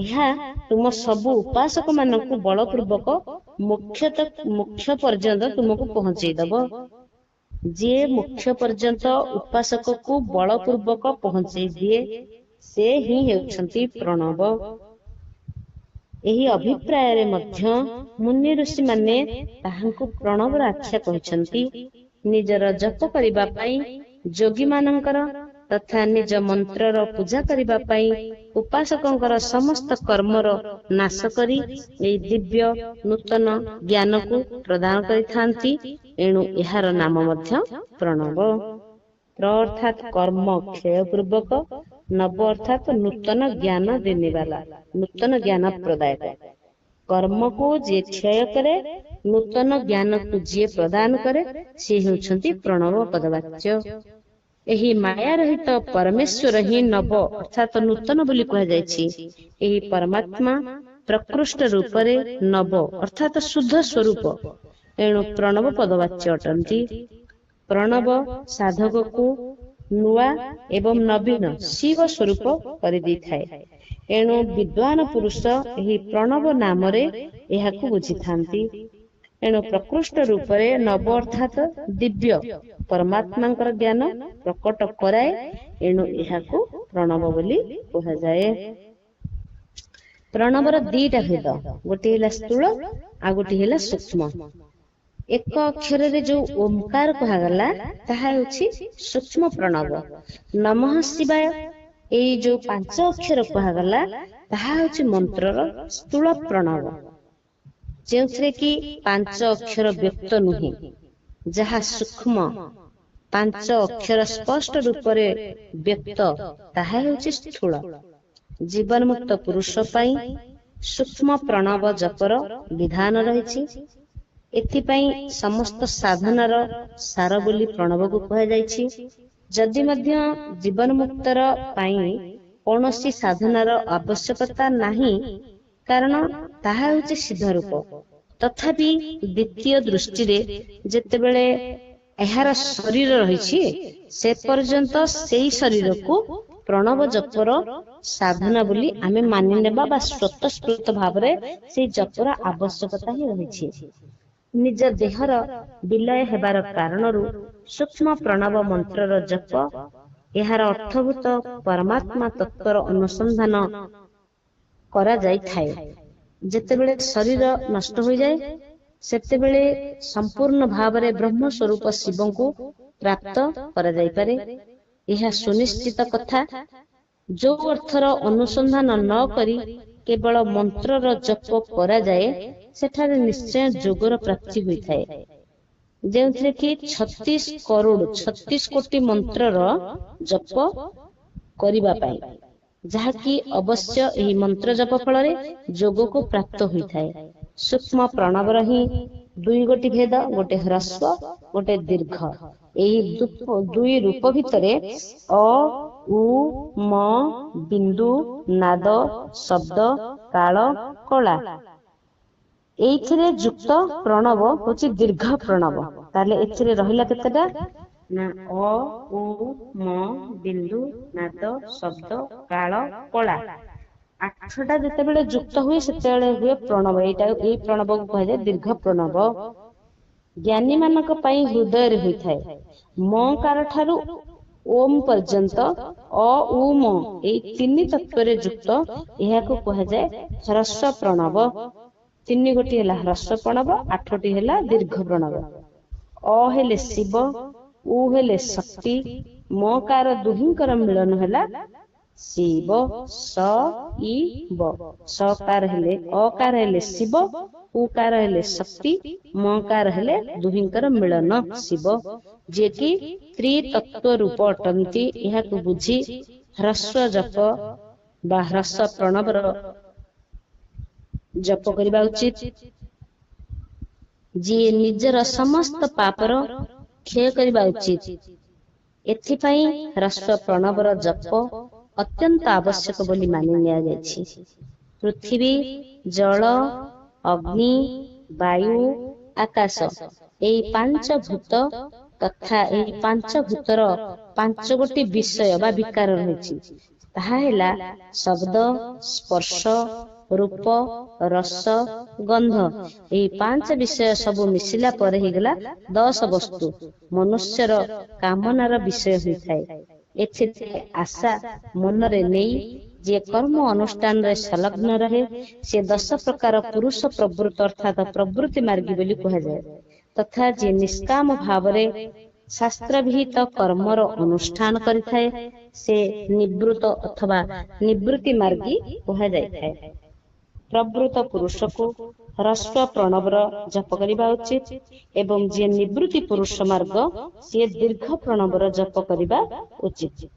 ଏହା ତୁମ ସବୁ ଉପାସକ ମାନଙ୍କୁ ବଳପୂର୍ବକ ମୋକ୍ଷ ପର୍ଯ୍ୟନ୍ତ ତୁମକୁ ପହଞ୍ଚେଇ ଦବ। ଯିଏ ମୋକ୍ଷ ପର୍ଯ୍ୟନ୍ତ ଉପାସକକୁ ବଳପୂର୍ବକ ପହଞ୍ଚେଇ ଦିଏ ସେ ହିଁ ହେଉଛନ୍ତି ପ୍रणବ। ଏହି ଅଭିପ୍ରାୟରେ ମଧ୍ୟ ମୁନି ଋଷି ମାନେ ତାହାଙ୍କୁ ପ୍रणବର ଆଖ୍ୟା କହିଛନ୍ତି। ନିଜର ଜପ କରିବା ପାଇଁ ଯୋଗୀ ମାନଙ୍କର ତଥା ନିଜ ମନ୍ତ୍ରର ପୂଜା କରିବା ପାଇଁ ଉପାସକଙ୍କର ସମସ୍ତ କର୍ମର ନାଶ କରି ଏହି ଦିବ୍ୟ ନୂତନ ଜ୍ଞାନକୁ ପ୍ରଦାନ କରିଥାନ୍ତି। ଏଣୁ ଏହାର ନାମ ମଧ୍ୟ ପ୍रणବ। ପ୍ର ଅର୍ଥାତ୍ କର୍ମ କ୍ଷୟ ପୂର୍ବକ, ନବ ଅର୍ଥାତ୍ ନୂତନ ଜ୍ଞାନ ଦେନେବାଲା, ନୂତନ ଜ୍ଞାନ ପ୍ରଦାୟକ। କର୍ମକୁ ଯିଏ କ୍ଷୟ କରେ, ନୂତନ ଜ୍ଞାନକୁ ଯିଏ ପ୍ରଦାନ କରେ, ସିଏ ହେଉଛନ୍ତି ପ୍रणବ ପଦବାଚ୍ୟ। ଏହି ମାୟା ରହିତ ପରମେଶ୍ୱର ହିଁ ନବ ଅର୍ଥାତ୍ ନୂତନ ବୋଲି କୁହାଯାଇଛି। ଏହି ପରମାତ୍ମା ପ୍ରକୃଷ୍ଟ ରୂପରେ ନବ ଅର୍ଥାତ୍ ଶୁଦ୍ଧ ସ୍ୱରୂପ, ଏଣୁ ପ୍रणବ ପଦବାଚ୍ୟ ଅଟନ୍ତି। ପ୍रणବ ସାଧକକୁ ନୂଆ ଏବଂ ନବୀନ ଶିବ ସ୍ୱରୂପ କରିଦେଇଥାଏ। ଏଣୁ ବିଦ୍ୱାନ ପୁରୁଷ ଏହି ପ୍रणବ ନାମରେ ଏହାକୁ ବୁଝିଥାନ୍ତି। ଏଣୁ ପ୍ରକୃଷ୍ଟ ରୂପରେ ନବ ଅର୍ଥାତ୍ ଦିବ୍ୟ ପରମାତ୍ମାଙ୍କର ଜ୍ଞାନ ପ୍ରକଟ କରାଏ। ଏଣୁ ଏହାକୁ ପ୍रणବ ବୋଲି କୁହାଯାଏ। ପ୍रणବର ଦିଟା ଭେଦ, ଗୋଟିଏ ହେଲା ସ୍ଥୂଳ ଆଉ ଗୋଟିଏ ହେଲା ସୂକ୍ଷ୍ମ। ଏକ ଅକ୍ଷରରେ ଯୋଉ ଓମକାର କୁହାଗଲା ତାହା ହେଉଛି ସୂକ୍ଷ୍ମ ପ୍रणବ। ନମଃ ଶିବାୟ ଏଇ ଯୋଉ 5 ଅକ୍ଷର କୁହାଗଲା ତାହା ହେଉଛି ମନ୍ତ୍ରର ସ୍ଥୂଳ ପ୍रणବ, ଯେଉଁଥିରେ କି 5 ଅକ୍ଷର ବ୍ୟକ୍ତ ନୁହେଁ, ଯାହା ସୂକ୍ଷ୍ମ 5 ଅକ୍ଷର ସ୍ପଷ୍ଟ ରୂପରେ ବ୍ୟକ୍ତ ତାହା ହେଉଛି ସ୍ଥୂଳ। ଜୀବନ ମୁକ୍ତ ପୁରୁଷ ପାଇଁ ସୂକ୍ଷ୍ମ ପ୍रणବ ଜପର ବିଧାନ ରହିଛି। ଏଥିପାଇଁ ସମସ୍ତ ସାଧନାର ସାର ବୋଲି ପ୍रणବକୁ କୁହାଯାଇଛି। ଯଦି ମଧ୍ୟ ଜୀବନ ମୁକ୍ତର ପାଇଁ କୌଣସି ସାଧନାର ଆବଶ୍ୟକତା ନାହିଁ, କାରଣ ତାହା ହେଉଛି ସିଦ୍ଧ ରୂପ, ତଥାପି ଦ୍ୱିତୀୟ ଦୃଷ୍ଟିରେ ଯେତେବେଳେ ଏହାର ଶରୀର ରହିଛି ସେ ପର୍ଯ୍ୟନ୍ତ ସେଇ ଶରୀରକୁ ପ୍रणବ ଜପର ସାଧନା ବୋଲି ଆମେ ମାନି ନେବା ବା ସ୍ୱତଃସ୍ଫୂର୍ତ୍ତ ଭାବରେ ସେଇ ଜପର ଆବଶ୍ୟକତା ହିଁ ରହିଛି। ନିଜ ଦେହର ବିଲୟ ହେବାର କାରଣରୁ ସୂକ୍ଷ୍ମ ପ୍रणବ ମନ୍ତ୍ରର ଜପ ଏହାର ଅର୍ଥଭୂତ ପରମାତ୍ମା ତତ୍ତ୍ୱର ଅନୁସନ୍ଧାନ କରାଯାଇଥାଏ। ଯେତେବେଳେ ଶରୀର ନଷ୍ଟ ହୋଇଯାଏ ସେତେବେଳେ ସମ୍ପୂର୍ଣ୍ଣ ଭାବରେ ବ୍ରହ୍ମ ସ୍ୱରୂପ ଶିବଙ୍କୁ ପ୍ରାପ୍ତ କରାଯାଇପାରେ। ଏହା ସୁନିଶ୍ଚିତ କଥା। ଯୋଉ ଅର୍ଥର ଅନୁସନ୍ଧାନ ନ କରି କେବଳ ମନ୍ତ୍ରର ଜପ କରାଯାଏ ସେଠାରେ ନିଶ୍ଚୟ ଯୋଗର ପ୍ରାପ୍ତି ହୋଇଥାଏ, ଯେଉଁଥିରେ କି 36 କୋଟି ମନ୍ତ୍ରର ଜପ କରିବା ପାଇଁ, ଯାହାକି ଅବଶ୍ୟ ଏହି ମନ୍ତ୍ର ଜପ ଫଳରେ ଯୋଗକୁ ପ୍ରାପ୍ତ ହୋଇଥାଏ। ସୂକ୍ଷ୍ମ ପ୍रणବର ହିଁ 2 ଗୋଟି ଭେଦ, ଗୋଟେ ହ୍ରସ୍ୱ ଗୋଟେ ଦୀର୍ଘ। ଏହି ଦୁଇ ରୂପ ଭିତରେ ଅ, ଉ, ମ, ବିନ୍ଦୁ, ନାଦ, ଶବ୍ଦ, କାଳ, କଳା ଏଇଥିରେ ଯୁକ୍ତ ପ୍रणବ ହଉଛି ଦୀର୍ଘ ପ୍रणବ। ତାହେଲେ ଏଥିରେ ରହିଲା କେତେଟା ନା ଅ, ଉ, ମ, ବିନ୍ଦୁ, ନାଦ, ଶବ୍ଦ, କାଳ, କଳା। 8ଟା ଯେତେବେଳେ ଯୁକ୍ତ ହୁଏ ସେତେବେଳେ ହୁଏ ପ୍रणବ। ଏଇ ପ୍रणବକୁ କୁହାଯାଏ ଦୀର୍ଘ ପ୍रणବ। ଜ୍ଞାନୀ ମାନଙ୍କ ପାଇଁ ହୃଦୟରେ ହୋଇଥାଏ। ମକାର ଠାରୁ ଓମ୍ ପର୍ଯ୍ୟନ୍ତ ଅ ଉ ମ ଏଇ ତିନି ତତ୍ଵରେ ଯୁକ୍ତ ଏହାକୁ କୁହାଯାଏ ହ୍ରସ୍ୱ ପ୍ରଣବ। ତିନି ଗୋଟି ହେଲା ହ୍ରସ୍ୱ ପ୍ରଣବ, ଆଠଟି ହେଲା ଦୀର୍ଘ ପ୍ରଣବ। ଅ ହେଲେ ଶିବ, ଉ ହେଲେ ଶକ୍ତି, ମକାର ଦୁହିଁଙ୍କର ମିଳନ ହେଲା ଶିବ ସ ଇ ବ। ସକାର ହେଲେ ଅକାର ହେଲେ ଶିବ, ଉକାର ହେଲେ ଶକ୍ତି, ମକାର ହେଲେ ଦୁହିଁଙ୍କର ମିଳନ ଶିବ, ଯିଏକି ତ୍ରିତତ୍ଵ ରୂପ ଅଟନ୍ତି। ଏହାକୁ ବୁଝି ହ୍ରସ୍ୱ ଜପ ବା ହ୍ରସ୍ୱ ପ୍ରଣବର ଜପ କରିବା ଉଚିତ। ଯିଏ ନିଜର ସମସ୍ତ ପାପର କ୍ଷୟ କରିବା ଉଚିତ। ଏଥିପାଇଁ ହ୍ରସ୍ୱ ପ୍ରଣବର ଜପ ଅତ୍ୟନ୍ତ ଆବଶ୍ୟକ ବୋଲି ମାନି ନିଆଯାଇଛି। ପୃଥିବୀ, ଜଳ, ଅଗ୍ନି, ବାୟୁ, ଆକାଶ ଏଇ ପାଞ୍ଚ ଭୂତ ତଥା ଏହି ପାଞ୍ଚ ଭୂତର ପାଞ୍ଚ ଗୋଟି ବିଷୟ ବା ବିକାର ରହିଛି। ତାହା ହେଲା ଶବ୍ଦ, ସ୍ପର୍ଶ, ରୂପ, ରସ, ଗନ୍ଧ। ଏହି ପାଞ୍ଚ ବିଷୟ ସବୁ ମିଶିଲା ପରେ ହେଇଗଲା 10 ବସ୍ତୁ। ମନୁଷ୍ୟର କାମନାର ବିଷୟ ହୋଇଥାଏ। ଏଥିରେ ଆଶା ମନରେ ନେଇ ଯିଏ କର୍ମ ଅନୁଷ୍ଠାନରେ ସଂଲଗ୍ନ ରହେ, ସେ 10 ପ୍ରକାର ପୁରୁଷ ପ୍ରବୃତ୍ତ ଅର୍ଥାତ ପ୍ରବୃତ୍ତି ମାର୍ଗୀ ବୋଲି କୁହାଯାଏ। ତଥା ଯିଏ ନିଷ୍କାମ ଭାବରେ ଶାସ୍ତ୍ର ବିହିତ କର୍ମର ଅନୁଷ୍ଠାନ କରିଥାଏ, ସେ ନିବୃତ୍ତ ଅଥବା ନିବୃତ୍ତି ମାର୍ଗୀ କୁହାଯାଇଥାଏ। ପ୍ରବୃତ୍ତ ପୁରୁଷକୁ ହ୍ରସ୍ୱ ପ୍ରଣବର ଜପ କରିବା ଉଚିତ ଏବଂ ଯିଏ ନିବୃତ୍ତି ପୁରୁଷ ମାର୍ଗ, ସିଏ ଦୀର୍ଘ ପ୍ରଣବର ଜପ କରିବା ଉଚିତ।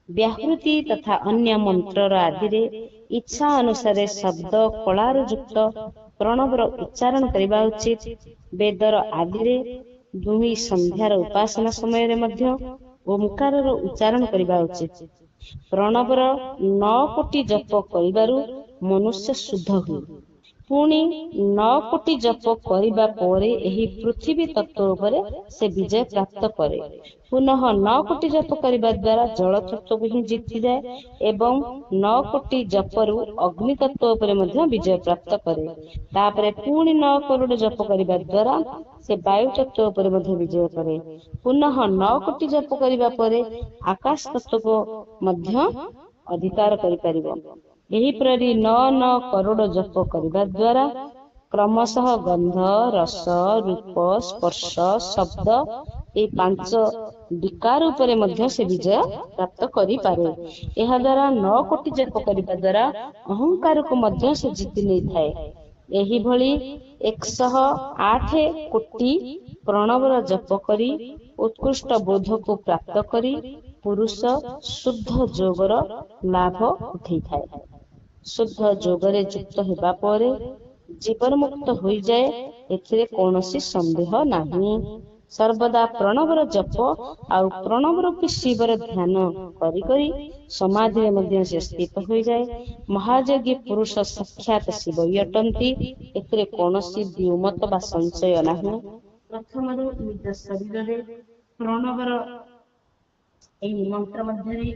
ବ୍ୟାହୃତି ତଥା ଅନ୍ୟ ମନ୍ତ୍ରର ଆଦିରେ ଇଚ୍ଛା ଅନୁସାରେ ଶବ୍ଦ କଳାରୁ ଯୁକ୍ତ ପ୍ରଣବର ଉଚ୍ଚାରଣ କରିବା ଉଚିତ। ବେଦର ଆଦିରେ ଦୁହିଁ ସନ୍ଧ୍ୟାର ଉପାସନା ସମୟରେ ମଧ୍ୟ ଓମକାରର ଉଚ୍ଚାରଣ କରିବା ଉଚିତ। ପ୍ରଣବର 9 କୋଟି ଜପ କରିବାରୁ ମନୁଷ୍ୟ ଶୁଦ୍ଧ ହୁଏ। ପୁଣି 9 କୋଟି ଜପ କରିବା ପରେ ଏହି ପୃଥିବୀ ତତ୍ଵ ଉପରେ ସେ ବିଜୟ ପ୍ରାପ୍ତ କରେ। ପୁନଃ 9 କୋଟି ଜପ କରିବା ଦ୍ୱାରା ଜଳ ତତ୍ଵକୁ ହିଁ ଜିତିଯାଏ ଏବଂ 9 କୋଟି ଜପରୁ ଅଗ୍ନି ତତ୍ଵ ଉପରେ ମଧ୍ୟ ବିଜୟ ପ୍ରାପ୍ତ କରେ। ତାପରେ ପୁଣି 9 କରୋଡ଼ ଜପ କରିବା ଦ୍ୱାରା ସେ ବାୟୁ ତତ୍ଵ ଉପରେ ମଧ୍ୟ ବିଜୟ କରେ। ପୁନଃ 9 କୋଟି ଜପ କରିବା ପରେ ଆକାଶ ତତ୍ଵକୁ ମଧ୍ୟ ଅଧିକାର କରିପାରିବ। ଏହିପରି 9 କରୋଡ଼ ଜପ କରିବା ଦ୍ୱାରା କ୍ରମଶଃ ଗନ୍ଧ, ରସ, ରୂପ, ସ୍ପର୍ଶ, ଶବ୍ଦ এই 5 ବିକାର ଉପରେ ମଧ୍ୟ ସେ ବିଜୟ ପ୍ରାପ୍ତ କରିପାରେ। ଏହା ଦ୍ୱାରା 9 କୋଟି ଜପ କରିବା ଦ୍ୱାରା ଅହଙ୍କାରକୁ ମଧ୍ୟ ସେ ଜିତି ନେଇଥାଏ। ଏହିଭଳି 108 କୋଟି ପ୍ରଣବର ଜପ କରି ଉତ୍କୃଷ୍ଟ ବୋଧକୁ ପ୍ରାପ୍ତ କରି ପୁରୁଷ ଶୁଦ୍ଧ ଯୋଗର ଲାଭ ଉଠେଇଥାଏ। ଶୁଦ୍ଧ ଯୋଗରେ ଯୁକ୍ତ ହେବା ପରେ ଜୀବନ ମୁକ୍ତ ହୋଇଯାଏ, ଏଥିରେ କୌଣସି ସନ୍ଦେହ ନାହିଁ। ସର୍ବଦା ପ୍ରଣବର ଜପ ଆଉ ପ୍ରଣବରୂପୀ ଶିବର ଧ୍ୟାନ କରି କରି ସମାଧିରେ ମଧ୍ୟ ସେ ସ୍ଥିତ ହୋଇଯାଏ। ମହାଯୋଗୀ ପୁରୁଷ ସାକ୍ଷାତ ଶିବ ହିଁ ଅଟନ୍ତି। ଏଥିରେ କୌଣସି ଦ୍ୱିମତ ବା ସଂଶୟ ନାହିଁ। ପ୍ରଥମରୁ ନିଜ ଶରୀରରେ ପ୍ରଣବର ଏହି ମନ୍ତ୍ର ମଧ୍ୟରେ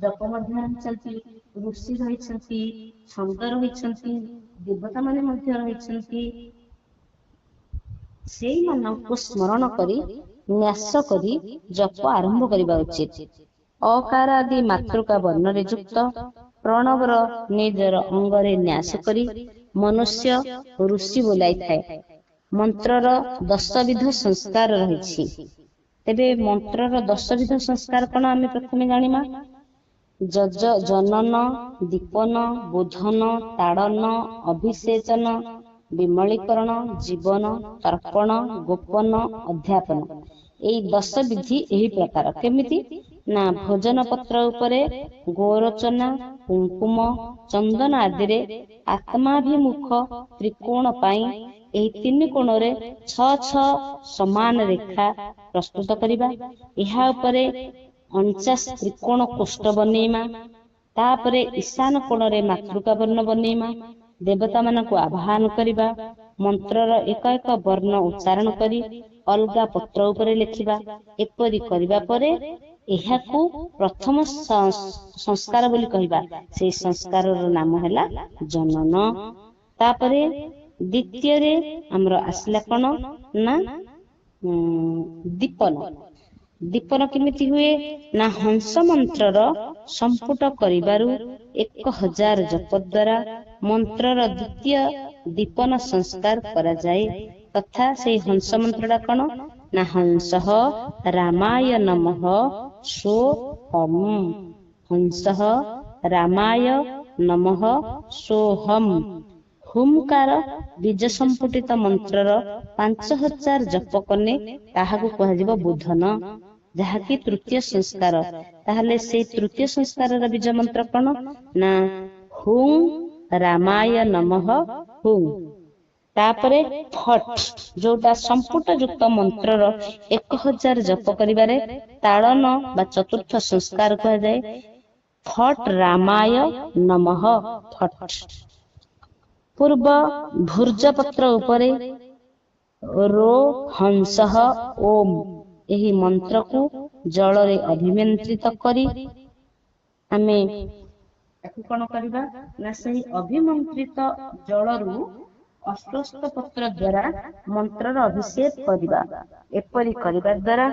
ଜପ ମଧ୍ୟ ରହିଛନ୍ତି, ଋଷି ରହିଛନ୍ତି, ଛନ୍ଦ ରହିଛନ୍ତି, ଦେବତା ମାନେ ମଧ୍ୟ ରହିଛନ୍ତି। ସେଇମାନଙ୍କୁ ସ୍ମରଣ କରି ନ୍ୟାସ କରି ଜପ ଆରମ୍ଭ କରିବା ଉଚିତ। ଅକାର ଆଦି ମାତୃକା ବର୍ଣ୍ଣରେ ଯୁକ୍ତ ପ୍ରଣବର ନିଜର ଅଙ୍ଗରେ ନ୍ୟାସ କରି ମନୁଷ୍ୟ ଋଷି ବୋଲାଇଥାଏ। ମନ୍ତ୍ରର 10 ବିଧ ସଂସ୍କାର ରହିଛି। ତେବେ ମନ୍ତ୍ରର 10 ବିଧ ସଂସ୍କାର କଣ ଆମେ ପ୍ରଥମେ ଜାଣିବା। ଜନନ, ଦୀପନ, ବୋଧନ, ତାଡ଼ନ, ଅଭିଷେଚନ, ବିମଳୀକରଣ, ଜୀବନ, ତର୍ପଣ, ଗୋପନ, ଅଧ୍ୟାପନ। ଏଇ 10 ବିଧି ଏହି ପ୍ରକାର। କେମିତି ନା ଭୋଜନ ପତ୍ର ଉପରେ ଗୋରଚନା, କୁଙ୍କୁମ, ଚନ୍ଦନ ଆଦିରେ ଆତ୍ମାଭିମୁଖ ତ୍ରିକୋଣ ପାଇଁ ଏହି 3 କୋଣରେ 6 ସମାନ ରେଖା ପ୍ରସ୍ତୁତ କରିବା। ଏହା ଉପରେ 49 ତ୍ରିକୋଣ କୋଷ୍ଠ ବନେଇମା। ତାପରେ ଈଶାନ କୋଣରେ ମାତୃକା ବର୍ଣ୍ଣ ବନେଇମା। ଦେବତା ମାନଙ୍କୁ ଆବାହନ କରିବା। ମନ୍ତ୍ରର ଏକ ଏକ ବର୍ଣ୍ଣ ଉଚ୍ଚାରଣ କରି ଅଲଗା ପତ୍ର ଉପରେ ଲେଖିବା। ଏପରି କରିବା ପରେ ଏହାକୁ ପ୍ରଥମ ସଂସ୍କାର ବୋଲି କହିବା। ସେଇ ସଂସ୍କାରର ନାମ ହେଲା ଜନନ। ତାପରେ ଦ୍ଵିତୀୟରେ ଆମର ଆସିଲା କଣ ନା ଦୀପନ। ଦୀପନ କେମିତି ହୁଏ ନା ହଂସ ମନ୍ତ୍ରର ସମ୍ପୁଟ କରିବାରୁ 1000 ଜପ ଦ୍ୱାରା ମନ୍ତ୍ରର ଦ୍ୱିତୀୟ ଦୀପନ ସଂସ୍କାର କରାଯାଏ। ତଥା ସେଇ ହଂସ ମନ୍ତ୍ରଟା କଣ ନା ହଂସଃ ରାମାୟ ନମଃ ସୋହମ୍। ହଂସଃ ରାମାୟ ନମଃ ସୋହମ୍। ହୁଙ୍କାର ବୀଜ ସମ୍ପୁଟିତ ମନ୍ତ୍ରର 5000 ଜପ କଲେ ତାହାକୁ କୁହାଯିବ ବୁଧନ, ଯାହାକି ତୃତୀୟ ସଂସ୍କାର। ତାହେଲେ ସେଇ ତୃତୀୟ ସଂସ୍କାରର ବୀଜ ମନ୍ତ୍ର କଣ ନା ହୁଁ ରାମାୟ ନମଃ ହୁଁ। ତାପରେ ଫଟ୍, ଯୋଉଟା ସମ୍ପୁଟ ଯୁକ୍ତ ମନ୍ତ୍ରର 1000 ଜପ କରିବାରେ ତାଳନ ବା ଚତୁର୍ଥ ସଂସ୍କାର କୁହାଯାଏ। ଫଟ୍ ରାମାୟ ନମଃ ଫଟ୍। ପୂର୍ବ ଭୂର୍ଜପତ୍ର ଉପରେ ରୋ ହଂସଃ ଓମ୍ ଏହି ମନ୍ତ୍ରକୁ ଜଳରେ ଅଭିମନ୍ତ୍ରିତ କରି ଆମେ ତାକୁ କଣ କରିବା ନା ସେହି ଅଭିମନ୍ତ୍ରିତ ଜଳରୁ ଅଶ୍ୱସ୍ଥ ପତ୍ର ଦ୍ୱାରା ମନ୍ତ୍ରର ଅଭିଷେକ କରିବା। ଏପରି କରିବା ଦ୍ୱାରା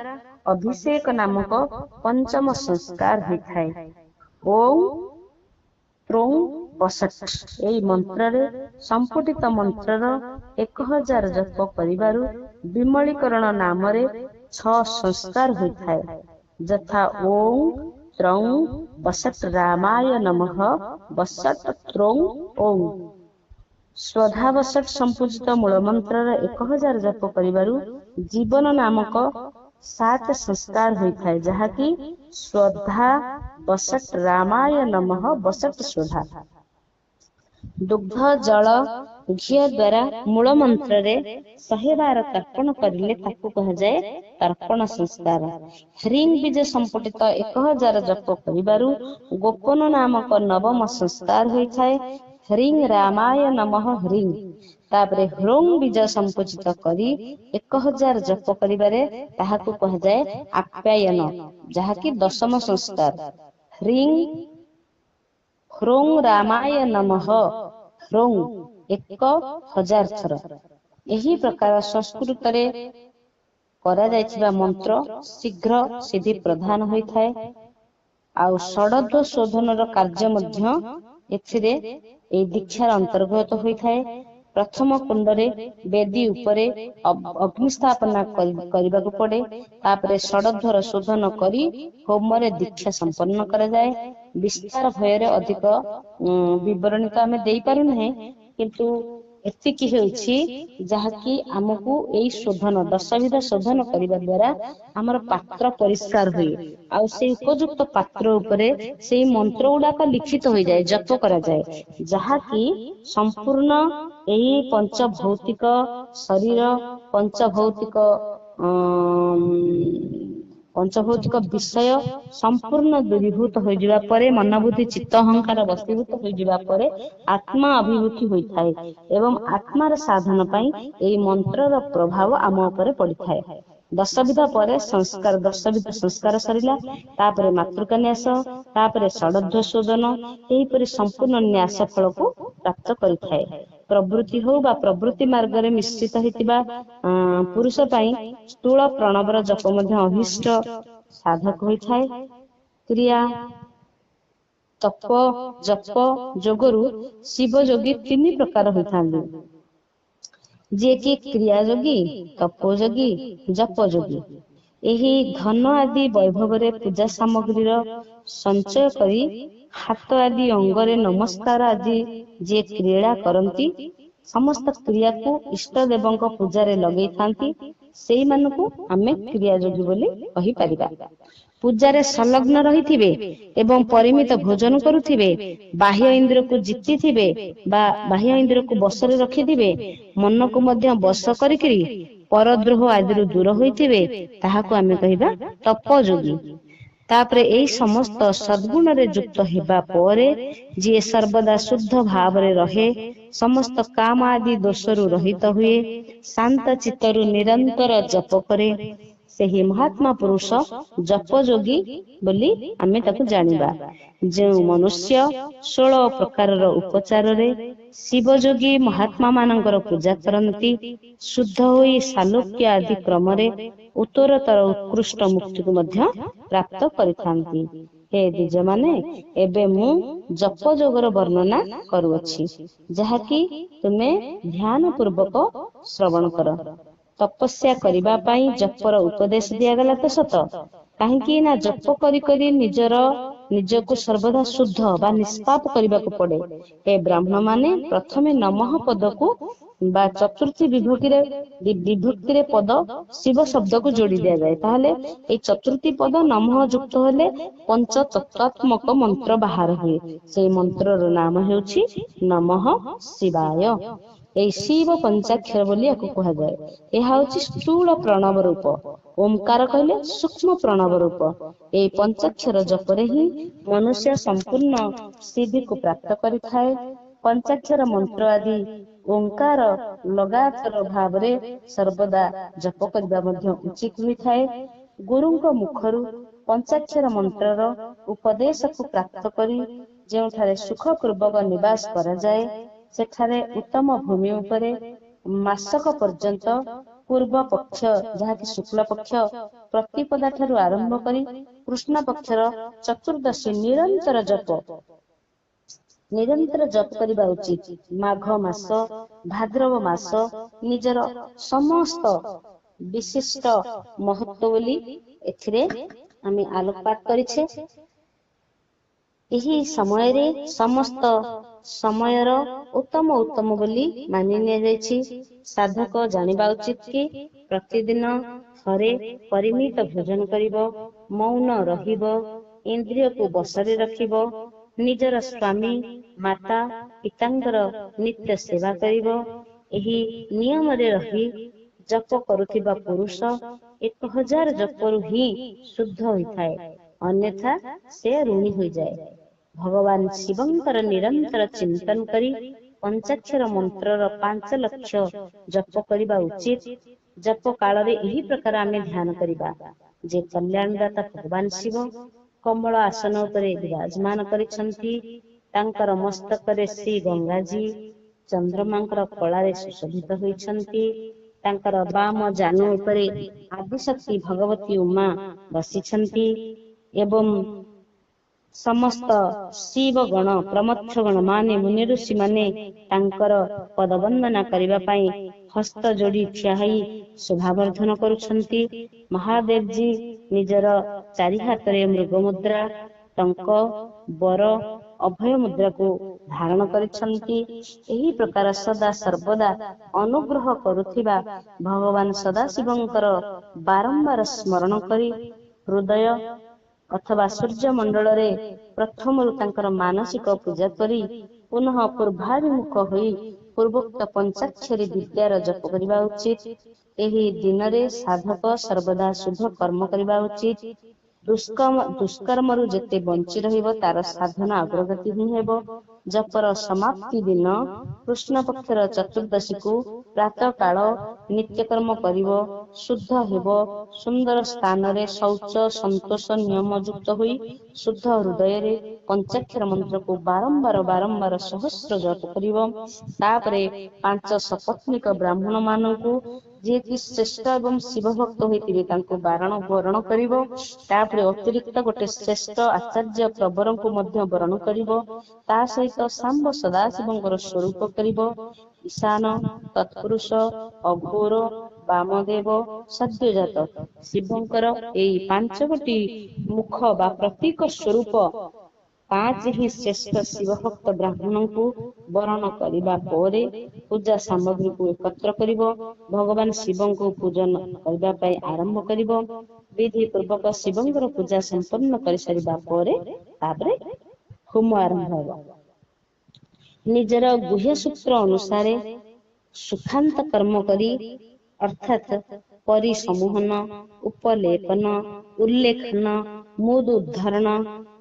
ଅଭିଷେକ ନାମକ ପଞ୍ଚମ ସଂସ୍କାର ହୋଇଥାଏ। ଓଁ ତ୍ରୌଂ ବସଟ୍ ଏହି ମନ୍ତ୍ରରେ ସମ୍ପୁଟିତ ମନ୍ତ୍ରର 1000 ଜପ କରିବାରୁ ବିମଳୀକରଣ ନାମରେ 6 ସଂସ୍କାର ହୋଇଥାଏ। ଯଥା ଓଁ ତ୍ରୌଂ ବସଟ୍ ରାମାୟ ନମଃ ବସଟ୍ ତ୍ରୌଂ ଓଁ। ଶ୍ରଦ୍ଧାବସଟ୍ ସମ୍ପୂଜିତ ମୂଳ ମନ୍ତ୍ରର 1000 ଜପ କରିବାରୁ ଜୀବନ ନାମକ 7 ସଂସ୍କାର ହୋଇଥାଏ, ଯାହାକି ଶ୍ରଦ୍ଧା ବସଟ୍ ରାମାୟ ନମଃ ବସଟ୍ ଶ୍ରଦ୍ଧା। ଦୁଗ୍ଧ ଜଳ ଘିଅ ଦ୍ୱାରା ମୂଳ ମନ୍ତ୍ରରେ 112 ତର୍ପଣ କରିଲେ ତାକୁ କୁହାଯାଏ ତର୍ପଣ ସଂସ୍କାର। ହ୍ରିଂ ବୀଜ ସମ୍ପୁଟିତ 1000 ଜପ କରିବାରୁ ଗୋପନ ନାମକ ନବମ ସଂସ୍କାର ହୋଇଥାଏ। ହ୍ରିଂ ରାମାୟ ନମଃ ହ୍ରିଂ। ତାପରେ ହ୍ରୋଂ ବୀଜ ସମ୍ପୁଜିତ କରି 1000 ଜପ କରିବାରେ ତାହାକୁ କୁହାଯାଏ ଆପ୍ୟାୟନ, ଯାହାକି ଦଶମ ସଂସ୍କାର। ହ୍ରିଂ ହ୍ରୋଂ ରାମାୟ ନମଃ ହ୍ରୋଂ 1000 ଥର। ଏହି ପ୍ରକାର ସଂସ୍କୃତରେ କରାଯାଇଥିବା ମନ୍ତ୍ର ଶୀଘ୍ର ସିଦ୍ଧି ପ୍ରଦାନ ହୋଇଥାଏ। ଆଉ ଷଡ଼ଧ୍ୱ ଶୋଧନର କାର୍ଯ୍ୟ ମଧ୍ୟ ଏଥିରେ ଏହି ଦୀକ୍ଷାର ଅନ୍ତର୍ଗତ ହୋଇଥାଏ। ପ୍ରଥମ କୁଣ୍ଡରେ ବେଦୀ ଉପରେ ଅଗ୍ନି ସ୍ଥାପନା କରିବାକୁ ପଡେ। ତାପରେ ଷଡ଼ଧ୍ୱର ଶୋଧନ କରି ହୋମରେ ଦୀକ୍ଷା ସମ୍ପନ୍ନ କରାଯାଏ। ବିସ୍ତାର ଭୟରେ ଅଧିକ ବିବରଣୀ ତ ଆମେ ଦେଇପାରୁନାହିଁ, କିନ୍ତୁ ଏତିକି ହେଉଛି ଯାହାକି ଆମକୁ ଏଇ ଶୋଧନ 10 ବିଧ ଶୋଧନ କରିବା ଦ୍ୱାରା ଆମର ପାତ୍ର ପରିଷ୍କାର ହୁଏ। ଆଉ ସେଇ ଉପଯୁକ୍ତ ପାତ୍ର ଉପରେ ସେଇ ମନ୍ତ୍ର ଗୁଡାକ ଲିଖିତ ହୋଇଯାଏ, ଜପ କରାଯାଏ, ଯାହାକି ସମ୍ପୂର୍ଣ୍ଣ ଏହି ପଞ୍ଚଭୌତିକ ଶରୀର ପଞ୍ଚଭୌତିକ ବିଷୟ ସମ୍ପୂର୍ଣ୍ଣ ଦୂରୀଭୂତ ହୋଇଯିବା ପରେ, ମନୋବୁଦ୍ଧି ଚିତ୍ତ ଅହଙ୍କାର ବଶୀଭୂତ ହୋଇଯିବା ପରେ ଆତ୍ମା ଅଭିମୁଖୀ ହୋଇଥାଏ ଏବଂ ଆତ୍ମାର ସାଧନ ପାଇଁ ଏହି ମନ୍ତ୍ରର ପ୍ରଭାବ ଆମ ଉପରେ ପଡିଥାଏ। 10 ବିଧ ପରେ ସଂସ୍କାର, 10 ବିଧ ସଂସ୍କାର ସରିଲା। ତାପରେ ମାତୃକା ନ୍ୟାସ, ତାପରେ ଷଡ଼ଧ୍ୱ ଶୋଧନ, ଏହିପରି ସମ୍ପୂର୍ଣ୍ଣ ନ୍ୟାସ ଫଳକୁ ପ୍ରାପ୍ତ କରିଥାଏ। ପ୍ରବୃତ୍ତି ହଉ ବା ପ୍ରବୃତ୍ତି ମାର୍ଗରେ ମିଶ୍ରିତ ହୋଇଥିବା ପୁରୁଷ ପାଇଁ ସ୍ଥୂଳ ପ୍ରଣବର ଜପ ମଧ୍ୟ ଅଭୀଷ୍ଟ ସାଧକ ହୋଇଥାଏ। କ୍ରିୟା ତପ ଜପ ଯୋଗରୁ ଶିବ ଯୋଗୀ 3 ପ୍ରକାର ହୋଇଥାନ୍ତି, ଯିଏକି କ୍ରିୟା ଯୋଗୀ, ତପ ଯୋଗୀ, ଜପ ଯୋଗୀ। ଏହି ଧନ ଆଦି ବୈଭବରେ ପୂଜା ସାମଗ୍ରୀର ସଞ୍ଚୟ କରି ହାତ ଆଦି ଅଙ୍ଗରେ ନମସ୍କାର ଆଦି ଯିଏ କ୍ରୀଡ଼ା କରନ୍ତି, ସମସ୍ତ କ୍ରିୟାକୁ ଇଷ୍ଟ ଦେବଙ୍କ ପୂଜାରେ ଲଗେଇଥାନ୍ତି, ସେଇମାନଙ୍କୁ ଆମେ କ୍ରିୟା ଯୋଗୀ ବୋଲି କହିପାରିବା। ପୂଜାରେ ସଂଲଗ୍ନ ରହିଥିବେ ଏବଂ ପରିମିତ ଭୋଜନ କରୁଥିବେ, ବାହ୍ୟ ଇନ୍ଦ୍ରିୟକୁ ଜିତିଥିବେ ବା ବାହ୍ୟ ଇନ୍ଦ୍ରିୟକୁ ବଶରେ ରଖିଥିବେ, ମନକୁ ମଧ୍ୟ ବଶ କରିକିରି ପରଦ୍ରୋହ ଆଦିରୁ ଦୂର ହୋଇଥିବେ, ତାହାକୁ ଆମେ କହିବା ତପ ଯୋଗୀ। ତାପରେ ଏଇ ସମସ୍ତ ସଦ୍ଗୁଣରେ ଯୁକ୍ତ ହେବା ପରେ ଯିଏ ସର୍ବଦା ଶୁଦ୍ଧ ଭାବରେ ରହେ, ସମସ୍ତ କାମ ଆଦି ଦୋଷରୁ ରହିତ ହୁଏ, ଶାନ୍ତ ଚିତ୍ତରୁ ନିରନ୍ତର ଜପ କରେ, ସେହି ମହାତ୍ମା ପୁରୁଷ ଜପଯୋଗୀ ବୋଲି ଆମେ ତାକୁ ଜାଣିବା। ଯେଉଁ ମନୁଷ୍ୟ 16 ପ୍ରକାରର ଉପଚାରରେ ଶିବଯୋଗୀ ମହାତ୍ମା ମାନଙ୍କର ପୂଜା କରନ୍ତି, ଶୁଦ୍ଧ ହୋଇ ସାଲୋକ୍ୟ ଆଦି କ୍ରମରେ ଉତ୍ତରତର ଉତ୍କୃଷ୍ଟ ମୁକ୍ତିକୁ ମଧ୍ୟ ପ୍ରାପ୍ତ କରିଥାନ୍ତି। ହେ ଦ୍ୱିଜମାନେ, ଏବେ ମୁଁ ଜପ ଯୋଗର ବର୍ଣ୍ଣନା କରୁଅଛି, ଯାହାକି ତୁମେ ଧ୍ୟାନ ପୂର୍ବକ ଶ୍ରବଣ କର। ତପସ୍ୟା କରିବା ପାଇଁ ଜପର ଉପଦେଶ ଦିଆଗଲା ତ ସତ, କାହିଁକି ନା ଜପ କରି କରି ନିଜକୁ ସର୍ବଦା ଶୁଦ୍ଧ ବା ନିଷ୍ପାପ କରିବାକୁ ପଡେ। ଏ ବ୍ରାହ୍ମଣ ମାନେ ପ୍ରଥମେ ନମଃ ପଦକୁ ବା ଚତୁର୍ଥୀ ବିଭକ୍ତିରେ ପଦ ଶିବ ଶବ୍ଦକୁ ଯୋଡି ଦିଆଯାଏ। ତାହେଲେ ଏଇ ଚତୁର୍ଥୀ ପଦ ନମଃ ଯୁକ୍ତ ହେଲେ ପଞ୍ଚ ତତ୍ତ୍ୱାତ୍ମକ ମନ୍ତ୍ର ବାହାର ହୁଏ। ସେଇ ମନ୍ତ୍ରର ନାମ ହେଉଛି ନମଃ ଶିବାୟ। ଏଇ ଶିବ ପଞ୍ଚାକ୍ଷର ବୋଲି ୟାକୁ କୁହାଯାଏ। ଏହା ହଉଛି ସ୍ଥୂଳ ପ୍ରଣବ ରୂପ। ଓମକାର କହିଲେ ସୂକ୍ଷ୍ମ ପ୍ରଣବ ରୂପ। ଏଇ ପଞ୍ଚାକ୍ଷର ଜପରେ ହିଁ ମନୁଷ୍ୟ ସମ୍ପୂର୍ଣ୍ଣ ସିଦ୍ଧିକୁ ପ୍ରାପ୍ତ କରିଥାଏ। ପଞ୍ଚାକ୍ଷର ମନ୍ତ୍ର ଆଦି ଓଙ୍କାର ଲଗାତାର ଭାବରେ ସର୍ବଦା ଜପ କରିବା ମଧ୍ୟ ଉଚିତ ହୋଇଥାଏ। ଗୁରୁଙ୍କ ମୁଖରୁ ପଞ୍ଚାକ୍ଷର ମନ୍ତ୍ରର ଉପଦେଶକୁ ପ୍ରାପ୍ତ କରି ଯେଉଁଠାରେ ସୁଖ ପୂର୍ବକ ନିବାସ କରାଯାଏ, ସେଠାରେ ଉତ୍ତମ ଭୂମି ଉପରେ ମାସକ ପର୍ଯ୍ୟନ୍ତ ପୂର୍ବ ପକ୍ଷ, ଯାହାକି ଶୁକ୍ଳ ପକ୍ଷ ପ୍ରତିପଦା ଠାରୁ ଆରମ୍ଭ କରି କୃଷ୍ଣ ପକ୍ଷର ଚତୁର୍ଦ୍ଦଶୀ ନିରନ୍ତର ଜପ କରିବା ଉଚିତ। ମାଘ ମାସ, ଭାଦ୍ରବ ମାସ ନିଜର ସମସ୍ତ ବିଶିଷ୍ଟ ମହତ୍ଵ ବୋଲି ଏଥିରେ ଆମେ ଆଲୋକପାତ କରିଛେ। ଏହି ସମୟରେ ସମସ୍ତ ସମୟର ଉତ୍ତମ ବୋଲି ମାନି ନିଆଯାଇଛି। ସାଧକ ଜାଣିବା ଉଚିତ କି ପ୍ରତିଦିନ ଥରେ ପରିମିତ ଭୋଜନ କରିବ, ମୌନ ରହିବ, ଇନ୍ଦ୍ରିୟକୁ ବଶରେ ରଖିବ, ନିଜର ସ୍ୱାମୀ ମାତା ପିତାଙ୍କର ନିତ୍ୟ ସେବା କରିବ। ଏହି ନିୟମରେ ରହି ଜପ କରୁଥିବା ପୁରୁଷ 1000 ଜପରୁ ହିଁ ଶୁଦ୍ଧ ହୋଇଥାଏ, ଅନ୍ୟଥା ସେ ଋଣୀ ହୋଇଯାଏ। ଭଗବାନ ଶିବଙ୍କର ନିରନ୍ତର ଚିନ୍ତନ କରି ପଞ୍ଚାକ୍ଷର ମନ୍ତ୍ରର 5 ଲକ୍ଷ ଜପ କରିବା ଉଚିତ। ଜପ କାଳରେ ଏହି ପ୍ରକାର ଆମେ ଧ୍ୟାନ କରିବା ଯେ କଲ୍ୟାଣଦାତା ଭଗବାନ ଶିବ କମଳ ଆସନ ଉପରେ ବିରାଜମାନ କରିଛନ୍ତି। ତାଙ୍କର ମସ୍ତକରେ ଶ୍ରୀ ଗଙ୍ଗାଜୀ ଚନ୍ଦ୍ରମାଙ୍କର କଳାରେ ସୁଶୋଭିତ ହୋଇଛନ୍ତି। ତାଙ୍କର ବାମ ଜାନୁ ଉପରେ ଆଦିଶକ୍ତି ଭଗବତୀ ଉମା ବସିଛନ୍ତି ଏବଂ ସମସ୍ତ ଶିବ ଗଣ ପ୍ରମଥ ଗଣ ମାନେ ମୁନି ଋଷି ମାନେ ତାଙ୍କର ପଦବନ୍ଦନା କରିବା ପାଇଁ ହସ୍ତ ଯୋଡି ଠିଆ ହୋଇ ଶୋଭାବର୍ଦ୍ଧନ କରୁଛନ୍ତି। ମହାଦେବଜୀ ନିଜର 4 ହାତରେ ମୃଗ ମୁଦ୍ରା, ଟଙ୍କ, ବର, ଅଭୟ ମୁଦ୍ରାକୁ ଧାରଣ କରିଛନ୍ତି। ଏହି ପ୍ରକାର ସଦା ସର୍ବଦା ଅନୁଗ୍ରହ କରୁଥିବା ଭଗବାନ ସଦାଶିବଙ୍କର ବାରମ୍ବାର ସ୍ମରଣ କରି ହୃଦୟ ଅଥବା ସୂର୍ଯ୍ୟ ମଣ୍ଡଳରେ ପ୍ରଥମରୁ ତାଙ୍କର ମାନସିକ ପୂଜା କରି ପୁନଃ ପୂର୍ବାଭିମୁଖ ହୋଇ ପୂର୍ବୋକ୍ତ ପଞ୍ଚାକ୍ଷରୀ ବିଦ୍ୟାର ଜପ କରିବା ଉଚିତ। ଏହି ଦିନରେ ସାଧକ ସର୍ବଦା ଶୁଭ କର୍ମ କରିବା ଉଚିତ। ଦୁଷ୍କର୍ମରୁ ଯେତେ ବଞ୍ଚି ରହିବ ତାର ସାଧନା ଅଗ୍ରଗତି ହିଁ ହେବ। ଜପର ସମାପ୍ତି ଦିନ କୃଷ୍ଣ ପକ୍ଷର ଚତୁର୍ଦ୍ଦଶୀକୁ ପ୍ରାତଃ କାଳ ନିତ୍ୟକର୍ମ କରିବ, ଶୁଦ୍ଧ ହେବ। ସୁନ୍ଦର ସ୍ଥାନରେ ଶୌଚ ସନ୍ତୋଷ ନିୟମ ଯୁକ୍ତ ହୋଇ ଶୁଦ୍ଧ ହୃଦୟରେ ପଞ୍ଚାକ୍ଷର ମନ୍ତ୍ରକୁ ବାରମ୍ବାର ସହସ୍ର ଜପ କରିବ। ତାପରେ 5 ସପତ୍ନୀକ ବ୍ରାହ୍ମଣ ମାନଙ୍କୁ ଯିଏକି ଶ୍ରେଷ୍ଠ ଏବଂ ଶିବ ଭକ୍ତ ହୋଇଥିବେ ତାଙ୍କୁ ବରଣ କରିବ। ତାପରେ ଅତିରିକ୍ତ ଗୋଟେ ଶ୍ରେଷ୍ଠ ଆଚାର୍ଯ୍ୟ ପ୍ରବରଙ୍କୁ ମଧ୍ୟ ବରଣ କରିବ। ତା ସହିତ ଶାମ୍ବ ସଦାଶିବଙ୍କର ସ୍ୱରୂପ କରିବ। ଈଶାନ, ତତ୍ପୁରୁଷ, ଅଘୋର, ବାମଦେବ, ସଦ୍ୟଜାତ ଶିବଙ୍କର ଏଇ 5ଗୋଟି ମୁଖ ବା ପ୍ରତୀକ ସ୍ୱରୂପ 5 ହିଁ ଶ୍ରେଷ୍ଠ ଶିବ ଭକ୍ତ ବ୍ରାହ୍ମଣଙ୍କୁ ବରଣ କରିବା ପରେ ପୂଜା ସାମଗ୍ରୀକୁ ଏକତ୍ର କରିବ। ଭଗବାନ ଶିବଙ୍କୁ ପୂଜନ କରିବା ପାଇଁ ଆରମ୍ଭ କରିବ। ବିଧି ପୂର୍ବକ ଶିବଙ୍କର ପୂଜା ସମ୍ପନ୍ନ କରିସାରିବା ପରେ ତାପରେ ହୋମ ଆରମ୍ଭ ହେବ। ନିଜର ଗୁହ୍ୟ ସୂତ୍ର ଅନୁସାରେ ସୁଖାନ୍ତ କର୍ମ କରି ଅର୍ଥାତ୍ ପରିସମୋହନ, ଉପଲେପନ, ଉଲ୍ଲେଖନ, ମୁଦ୍ ଉଦ୍ଧରଣ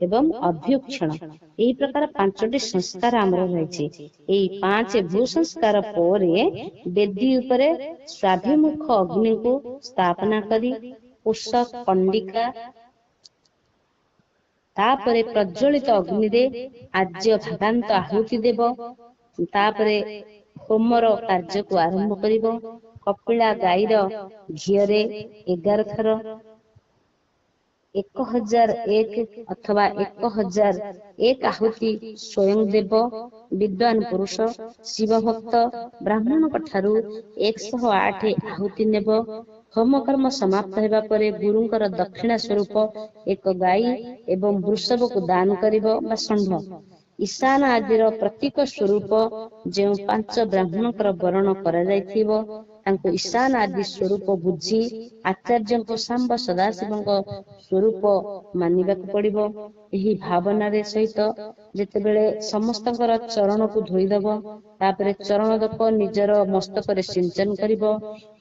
ଏବଂ ଅଭ୍ୟୁକ୍ଷଣ, ଏହି ପ୍ରକାର 5ଟି ସଂସ୍କାର ଆମର ରହିଛି। ଏଇ 5 ଭୂ ସଂସ୍କାର ପରେ ବେଦୀ ଉପରେ ସ୍ୱାଭିମୁଖ ଅଗ୍ନିକୁ ସ୍ଥାପନା କରି କୋଷ କଣ୍ଡିକା, ତାପରେ ପ୍ରଜ୍ୱଳିତ ଅଗ୍ନିରେ ଆର୍ଯ୍ୟ ଭାଗାନ୍ତ ଆହୁତି ଦେବ। ତାପରେ ହୋମର କାର୍ଯ୍ୟକୁ ଆରମ୍ଭ କରିବ। କପିଳା ଗାଈର ଘିଅରେ 11 ଥର 1001 ଅଥବା 1001 ଆହୁତି ସ୍ୱୟଂ ଦେବ। ବିଦ୍ୱାନ ପୁରୁଷ ଶିବ ଭକ୍ତ ବ୍ରାହ୍ମଣଙ୍କ ଠାରୁ 108 ଆହୁତି ନେବ। ହୋମ କର୍ମ ସମାପ୍ତ ହେବା ପରେ ଗୁରୁଙ୍କର ଦକ୍ଷିଣା ସ୍ୱରୂପ ଏକ ଗାଈ ଏବଂ ବୃଷଭକୁ ଦାନ କରିବ ବା ଷଣ୍ଢ। ଈଶାନ ଆଦିର ପ୍ରତୀକ ସ୍ୱରୂପ ଯେଉଁ 5 ବ୍ରାହ୍ମଣଙ୍କର ବରଣ କରାଯାଇଥିବ ତାଙ୍କୁ ଈଶାନ ଆଦି ସ୍ୱରୂପ ବୁଝି ଆଚାର୍ଯ୍ୟଙ୍କୁ ସାମ୍ବ ସଦାଶିବଙ୍କ ସ୍ୱରୂପ ମାନିବାକୁ ପଡିବ। ଏହି ଭାବନାରେ ସହିତ ଯେତେବେଳେ ସମସ୍ତଙ୍କର ଚରଣକୁ ଧୋଇଦବ, ତାପରେ ଚରଣ ଦପ ନିଜର ମସ୍ତକରେ ସିଞ୍ଚନ କରିବ।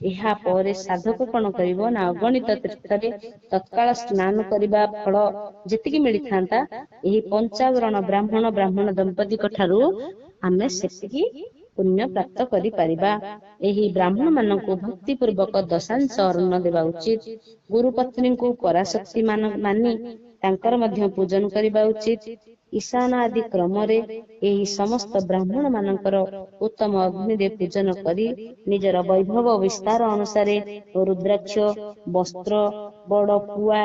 ଏହା ପରେ ସାଧକ କଣ କରିବ ନା ଅଗଣିତ ତୀର୍ଥରେ ତତ୍କାଳ ସ୍ନାନ କରିବା ଫଳ ଯେତିକି ମିଳିଥାନ୍ତା ଏହି 55 ବ୍ରାହ୍ମଣ ଦମ୍ପତିଙ୍କ ଠାରୁ ଆମେ ସେତିକି ପୁଣ୍ୟ ପ୍ରାପ୍ତ କରିପାରିବା। ଏହି ବ୍ରାହ୍ମଣ ମାନଙ୍କୁ ଭକ୍ତି ପୂର୍ବକ ଦଶାଂଶ ଅନ୍ନ ଦେବା ଉଚିତ। ଗୁରୁ ପତ୍ନୀଙ୍କୁ ପରାଶକ୍ତି ମାନି ତାଙ୍କର ମଧ୍ୟ ପୂଜନ କରିବା ଉଚିତ। ଈଶାନ ଆଦି କ୍ରମରେ ଏହି ସମସ୍ତ ବ୍ରାହ୍ମଣ ମାନଙ୍କର ଉତ୍ତମ ଅଗ୍ନିରେ ପୂଜନ କରି ନିଜର ବୈଭବ ବିସ୍ତାର ଅନୁସାରେ ରୁଦ୍ରାକ୍ଷ, ବସ୍ତ୍ର, ବଡ ପୁଆ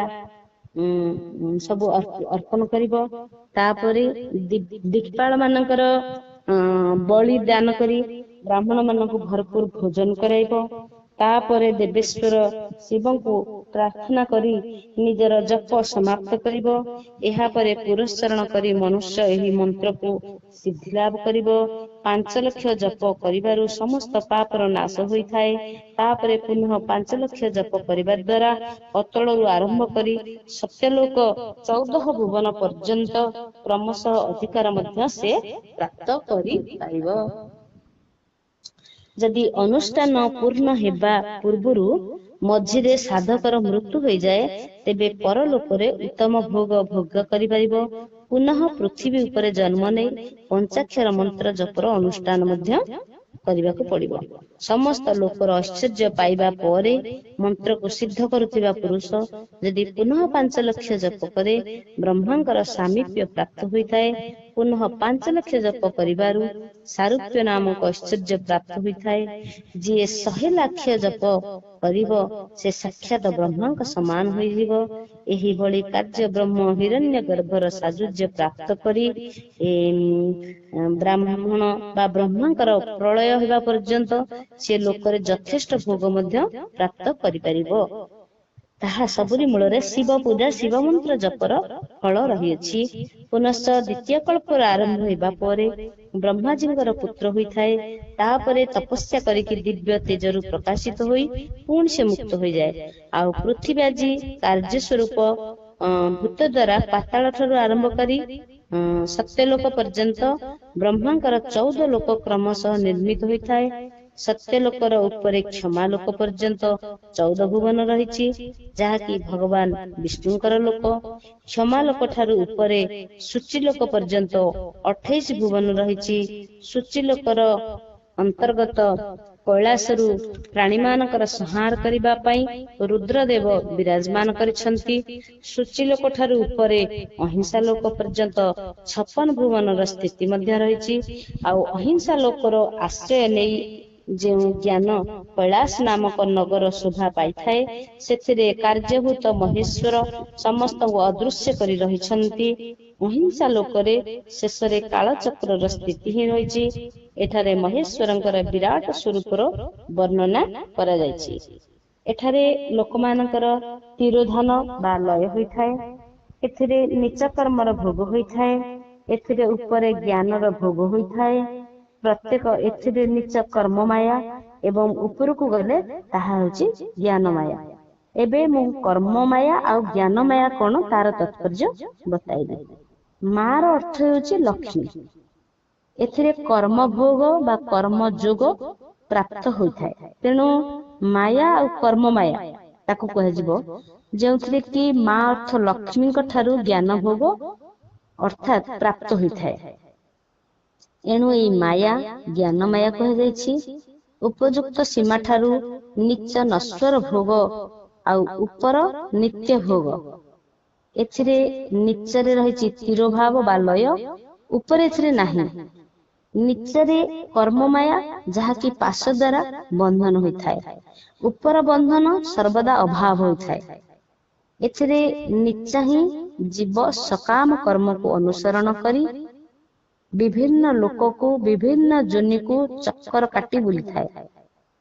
ସବୁ ଅର୍ପଣ କରିବ। ତାପରେ ଦିକ୍ପାଳ ମାନଙ୍କର ବଳି ଦାନ କରି ବ୍ରାହ୍ମଣ ମାନଙ୍କୁ ଭରପୁର ଭୋଜନ କରାଇବ। ତାପରେ ଦେବେଶ୍ୱର ଶିବଙ୍କୁ ପ୍ରାର୍ଥନା କରି ନିଜର ଜପ ସମାପ୍ତ କରିବ। ଏହାପରେ ପୁରସ୍ଚରଣ କରି ମନୁଷ୍ୟ ଏହି ମନ୍ତ୍ରକୁ ସିଦ୍ଧି ଲାଭ କରିବ। 5 ଲକ୍ଷ ଜପ କରିବାରୁ ସମସ୍ତ ପାପର ନାଶ ହୋଇଥାଏ। ତାପରେ ପୁନଃ 5 ଲକ୍ଷ ଜପ କରିବା ଦ୍ୱାରା ଅତଳରୁ ଆରମ୍ଭ କରି ସତ୍ୟଲୋକ 14 ଭୁବନ ପର୍ଯ୍ୟନ୍ତ କ୍ରମଶଃ ଅଧିକାର ମଧ୍ୟ ସେ ପ୍ରାପ୍ତ କରିପାରିବ। ଯଦି ଅନୁଷ୍ଠାନ ପୂର୍ଣ୍ଣ ହେବା ପୂର୍ବରୁ ମଝିରେ ସାଧକର ମୃତ୍ୟୁ ହୋଇଯାଏ, ତେବେ ପରଲୋକରେ ଉତ୍ତମ ଭୋଗ ଭୋଗ କରିପାରିବ। ପୁନଃ ପୃଥିବୀ ଉପରେ ଜନ୍ମ ନେଇ ପଞ୍ଚାକ୍ଷର ମନ୍ତ୍ର ଜପର ଅନୁଷ୍ଠାନ ମଧ୍ୟ କରିବାକୁ ପଡିବ। ସମସ୍ତ ଲୋକର ଐଶ୍ୱର୍ଯ୍ୟ ପାଇବା ପରେ ମନ୍ତ୍ରକୁ ସିଦ୍ଧ କରୁଥିବା ପୁରୁଷ ଯଦି ପୁନଃ 5 ଲକ୍ଷ ଜପ କରେ, ବ୍ରହ୍ମାଙ୍କର ସାମୀପ୍ୟ ପ୍ରାପ୍ତ ହୋଇଥାଏ। ପୁନଃ 5 ଲକ୍ଷ ଜପ କରିବାରୁ ସାରୁପ୍ୟ ନାମକ ଐଶ୍ୱର୍ଯ୍ୟ ପ୍ରାପ୍ତ ହୋଇଥାଏ। ଯିଏ 100 ଲକ୍ଷ ଜପ କରିବ ସେ ସାକ୍ଷାତ ବ୍ରହ୍ମାଙ୍କ ସମାନ ହୋଇଯିବ। ଏହିଭଳି କାର୍ଯ୍ୟ ବ୍ରହ୍ମ ହିରଣ୍ୟ ଗର୍ଭର ସାଜୁଜ୍ୟ ପ୍ରାପ୍ତ କରି ବ୍ରାହ୍ମଣ ବା ବ୍ରହ୍ମାଙ୍କର ପ୍ରଳୟ ହେବା ପର୍ଯ୍ୟନ୍ତ ସେ ଲୋକରେ ଯଥେଷ୍ଟ ଭୋଗ ମଧ୍ୟ ପ୍ରାପ୍ତ କରିପାରିବ। ତାହା ସବୁରି ମୂଳରେ ଶିବ ପୂଜା ଶିବ ମନ୍ତ୍ର ଜପର ଫଳ ରହିଅଛି। ପୁନଶ୍ଚ ଦ୍ୱିତୀୟ କଳ୍ପର ଆରମ୍ଭ ହେବା ପରେ ବ୍ରହ୍ମାଜୀଙ୍କର ପୁତ୍ର ହୋଇଥାଏ। ତାପରେ ତପସ୍ୟା କରିକି ଦିବ୍ୟ ତେଜରୁ ପ୍ରକାଶିତ ହୋଇ ପୁଣି ସେ ମୁକ୍ତ ହୋଇଯାଏ। ଆଉ ପୃଥିବୀ ଆଜି କାର୍ଯ୍ୟ ସ୍ୱରୂପ ଭୂତ ଦ୍ୱାରା ପାତାଳ ଠାରୁ ଆରମ୍ଭ କରି ସତ୍ୟଲୋକ ପର୍ଯ୍ୟନ୍ତ ବ୍ରହ୍ମାଙ୍କର 14 ଲୋକ କ୍ରମଶଃ ନିର୍ମିତ ହୋଇଥାଏ। ସତ୍ୟଲୋକର ଉପରେ କ୍ଷମା ଲୋକ ପର୍ଯ୍ୟନ୍ତ 14 ଭୁବନ ରହିଛି, ଯାହାକି ଭଗବାନ ବିଷ୍ଣୁଙ୍କର ଲୋକ। କ୍ଷମା ଲୋକ ଠାରୁ ଉପରେ ସୂଚୀଲୋକ ପର୍ଯ୍ୟନ୍ତ 28 ଭୁବନ ରହିଛି। ସୂଚୀଲୋକର ଅନ୍ତର୍ଗତ କୈଳାସରୁ ପ୍ରାଣୀମାନଙ୍କର ସଂହାର କରିବା ପାଇଁ ରୁଦ୍ରଦେବ ବିରାଜମାନ କରିଛନ୍ତି। ସୂଚୀଲୋକ ଠାରୁ ଉପରେ ଅହିଂସା ଲୋକ ପର୍ଯ୍ୟନ୍ତ 56 ଭୁବନର ସ୍ଥିତି ମଧ୍ୟ ରହିଛି। ଆଉ ଅହିଂସା ଲୋକର ଆଶ୍ରୟ ନେଇ ଯେଉଁ ଜ୍ଞାନ କୈଳାସ ନାମକ ନଗର ଶୋଭା ପାଇଥାଏ, ସେଥିରେ କାର୍ଯ୍ୟଭୂତ ମହେଶ୍ୱର ସମସ୍ତଙ୍କୁ ଅଦୃଶ୍ୟ କରି ରହିଛନ୍ତି। ଅହିଂସା ଲୋକରେ ଶେଷରେ କାଳଚକ୍ରର ସ୍ଥିତି ହିଁ ରହିଛି। ଏଠାରେ ମହେଶ୍ୱରଙ୍କର ବିରାଟ ସ୍ୱରୂପର ବର୍ଣ୍ଣନା କରାଯାଇଛି। ଏଠାରେ ଲୋକମାନଙ୍କର ତିରୋଧାନ ବା ଲୟ ହୋଇଥାଏ। ଏଥିରେ ନିଚ କର୍ମର ଭୋଗ ହୋଇଥାଏ। ଏଥିରେ ଉପରେ ଜ୍ଞାନର ଭୋଗ ହୋଇଥାଏ। ପ୍ରତ୍ୟେକ ଏଥିରେ ନିଚ କର୍ମମାୟା ଏବଂ ଉପରକୁ ଗଲେ ତାହା ହେଉଛି ଜ୍ଞାନମାୟା। ଏବେ ମୁଁ କର୍ମମାୟା ଆଉ ଜ୍ଞାନମାୟା କଣ ତାର ତାତ୍ପର୍ଯ୍ୟ ବତାଇବି। ମାର ଅର୍ଥ ହେଉଛି ଲକ୍ଷ୍ମୀ। ଏଥିରେ କର୍ମ ଭୋଗ ବା କର୍ମ ଯୋଗ ପ୍ରାପ୍ତ ହୋଇଥାଏ। ତେଣୁ ମାୟା ଆଉ କର୍ମମାୟା ତାକୁ କୁହାଯିବ, ଯେଉଁଥିରେ କି ମା ଅର୍ଥ ଲକ୍ଷ୍ମୀଙ୍କ ଠାରୁ ଜ୍ଞାନ ଭୋଗ ଅର୍ଥାତ୍ ପ୍ରାପ୍ତ ହୋଇଥାଏ। ଏଣୁ ଏହି ମାୟା ଜ୍ଞାନମାୟା କୁହାଯାଇଛି। ଉପଯୁକ୍ତ ସୀମା ଠାରୁ ନିଚ ନଶ୍ୱର ଭୋଗ ଆଉ ଉପର ନିତ୍ୟ ଭୋଗ। ଏଥିରେ ନିଚରେ ରହିଛି ତିରୋଭାବ ବା ଲୟ, ଉପରେ ଏଥିରେ ନାହିଁ। ନିଚରେ କର୍ମମାୟା, ଯାହାକି ପାଶ ଦ୍ୱାରା ବନ୍ଧନ ହୋଇଥାଏ। ଉପର ବନ୍ଧନ ସର୍ବଦା ଅଭାବ ହୋଇଥାଏ। ଏଥିରେ ନିଚା ହିଁ ଜୀବ ସକାମ କର୍ମକୁ ଅନୁସରଣ କରି ବିଭିନ୍ନ ଲୋକକୁ ବିଭିନ୍ନ ଯୋନିକୁ ଚକ୍କର କାଟି ବୁଲିଥାଏ।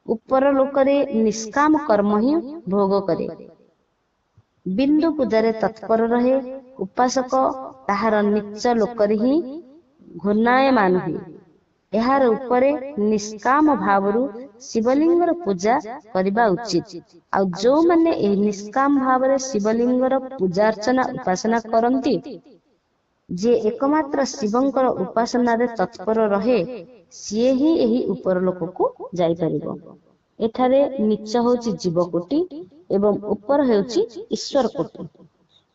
ଉପର ଲୋକରେ ନିଷ୍କାମ କର୍ମ ହିଁ ଭୋଗ କରେ। ବିନ୍ଦୁ ପୂଜାରେ ତତ୍ପର ରହେ। ଉପାସକ ତାହାର ନିଚ ଲୋକରେ ହିଁ ଘୂର୍ଣ୍ଣାୟମାନ ହୁଏ। ଏହାର ଉପରେ ନିଷ୍କାମ ଭାବରୁ ଶିବଲିଙ୍ଗର ପୂଜା କରିବା ଉଚିତ। ଆଉ ଯୋଉମାନେ ଏହି ନିଷ୍କାମ ଭାବରେ ଶିବଲିଙ୍ଗର ପୂଜା ଅର୍ଚ୍ଚନା ଉପାସନା କରନ୍ତି, ଯିଏ ଏକମାତ୍ର ଶିବଙ୍କର ଉପାସନାରେ ତତ୍ପର ରହେ, ସିଏ ହିଁ ଏହି ଉପର ଲୋକକୁ ଯାଇପାରିବ। ଏଠାରେ ନିଚ ହେଉଛି ଜୀବକୋଟି ଏବଂ ଉପର ହେଉଛି ଈଶ୍ୱର କୋଟି।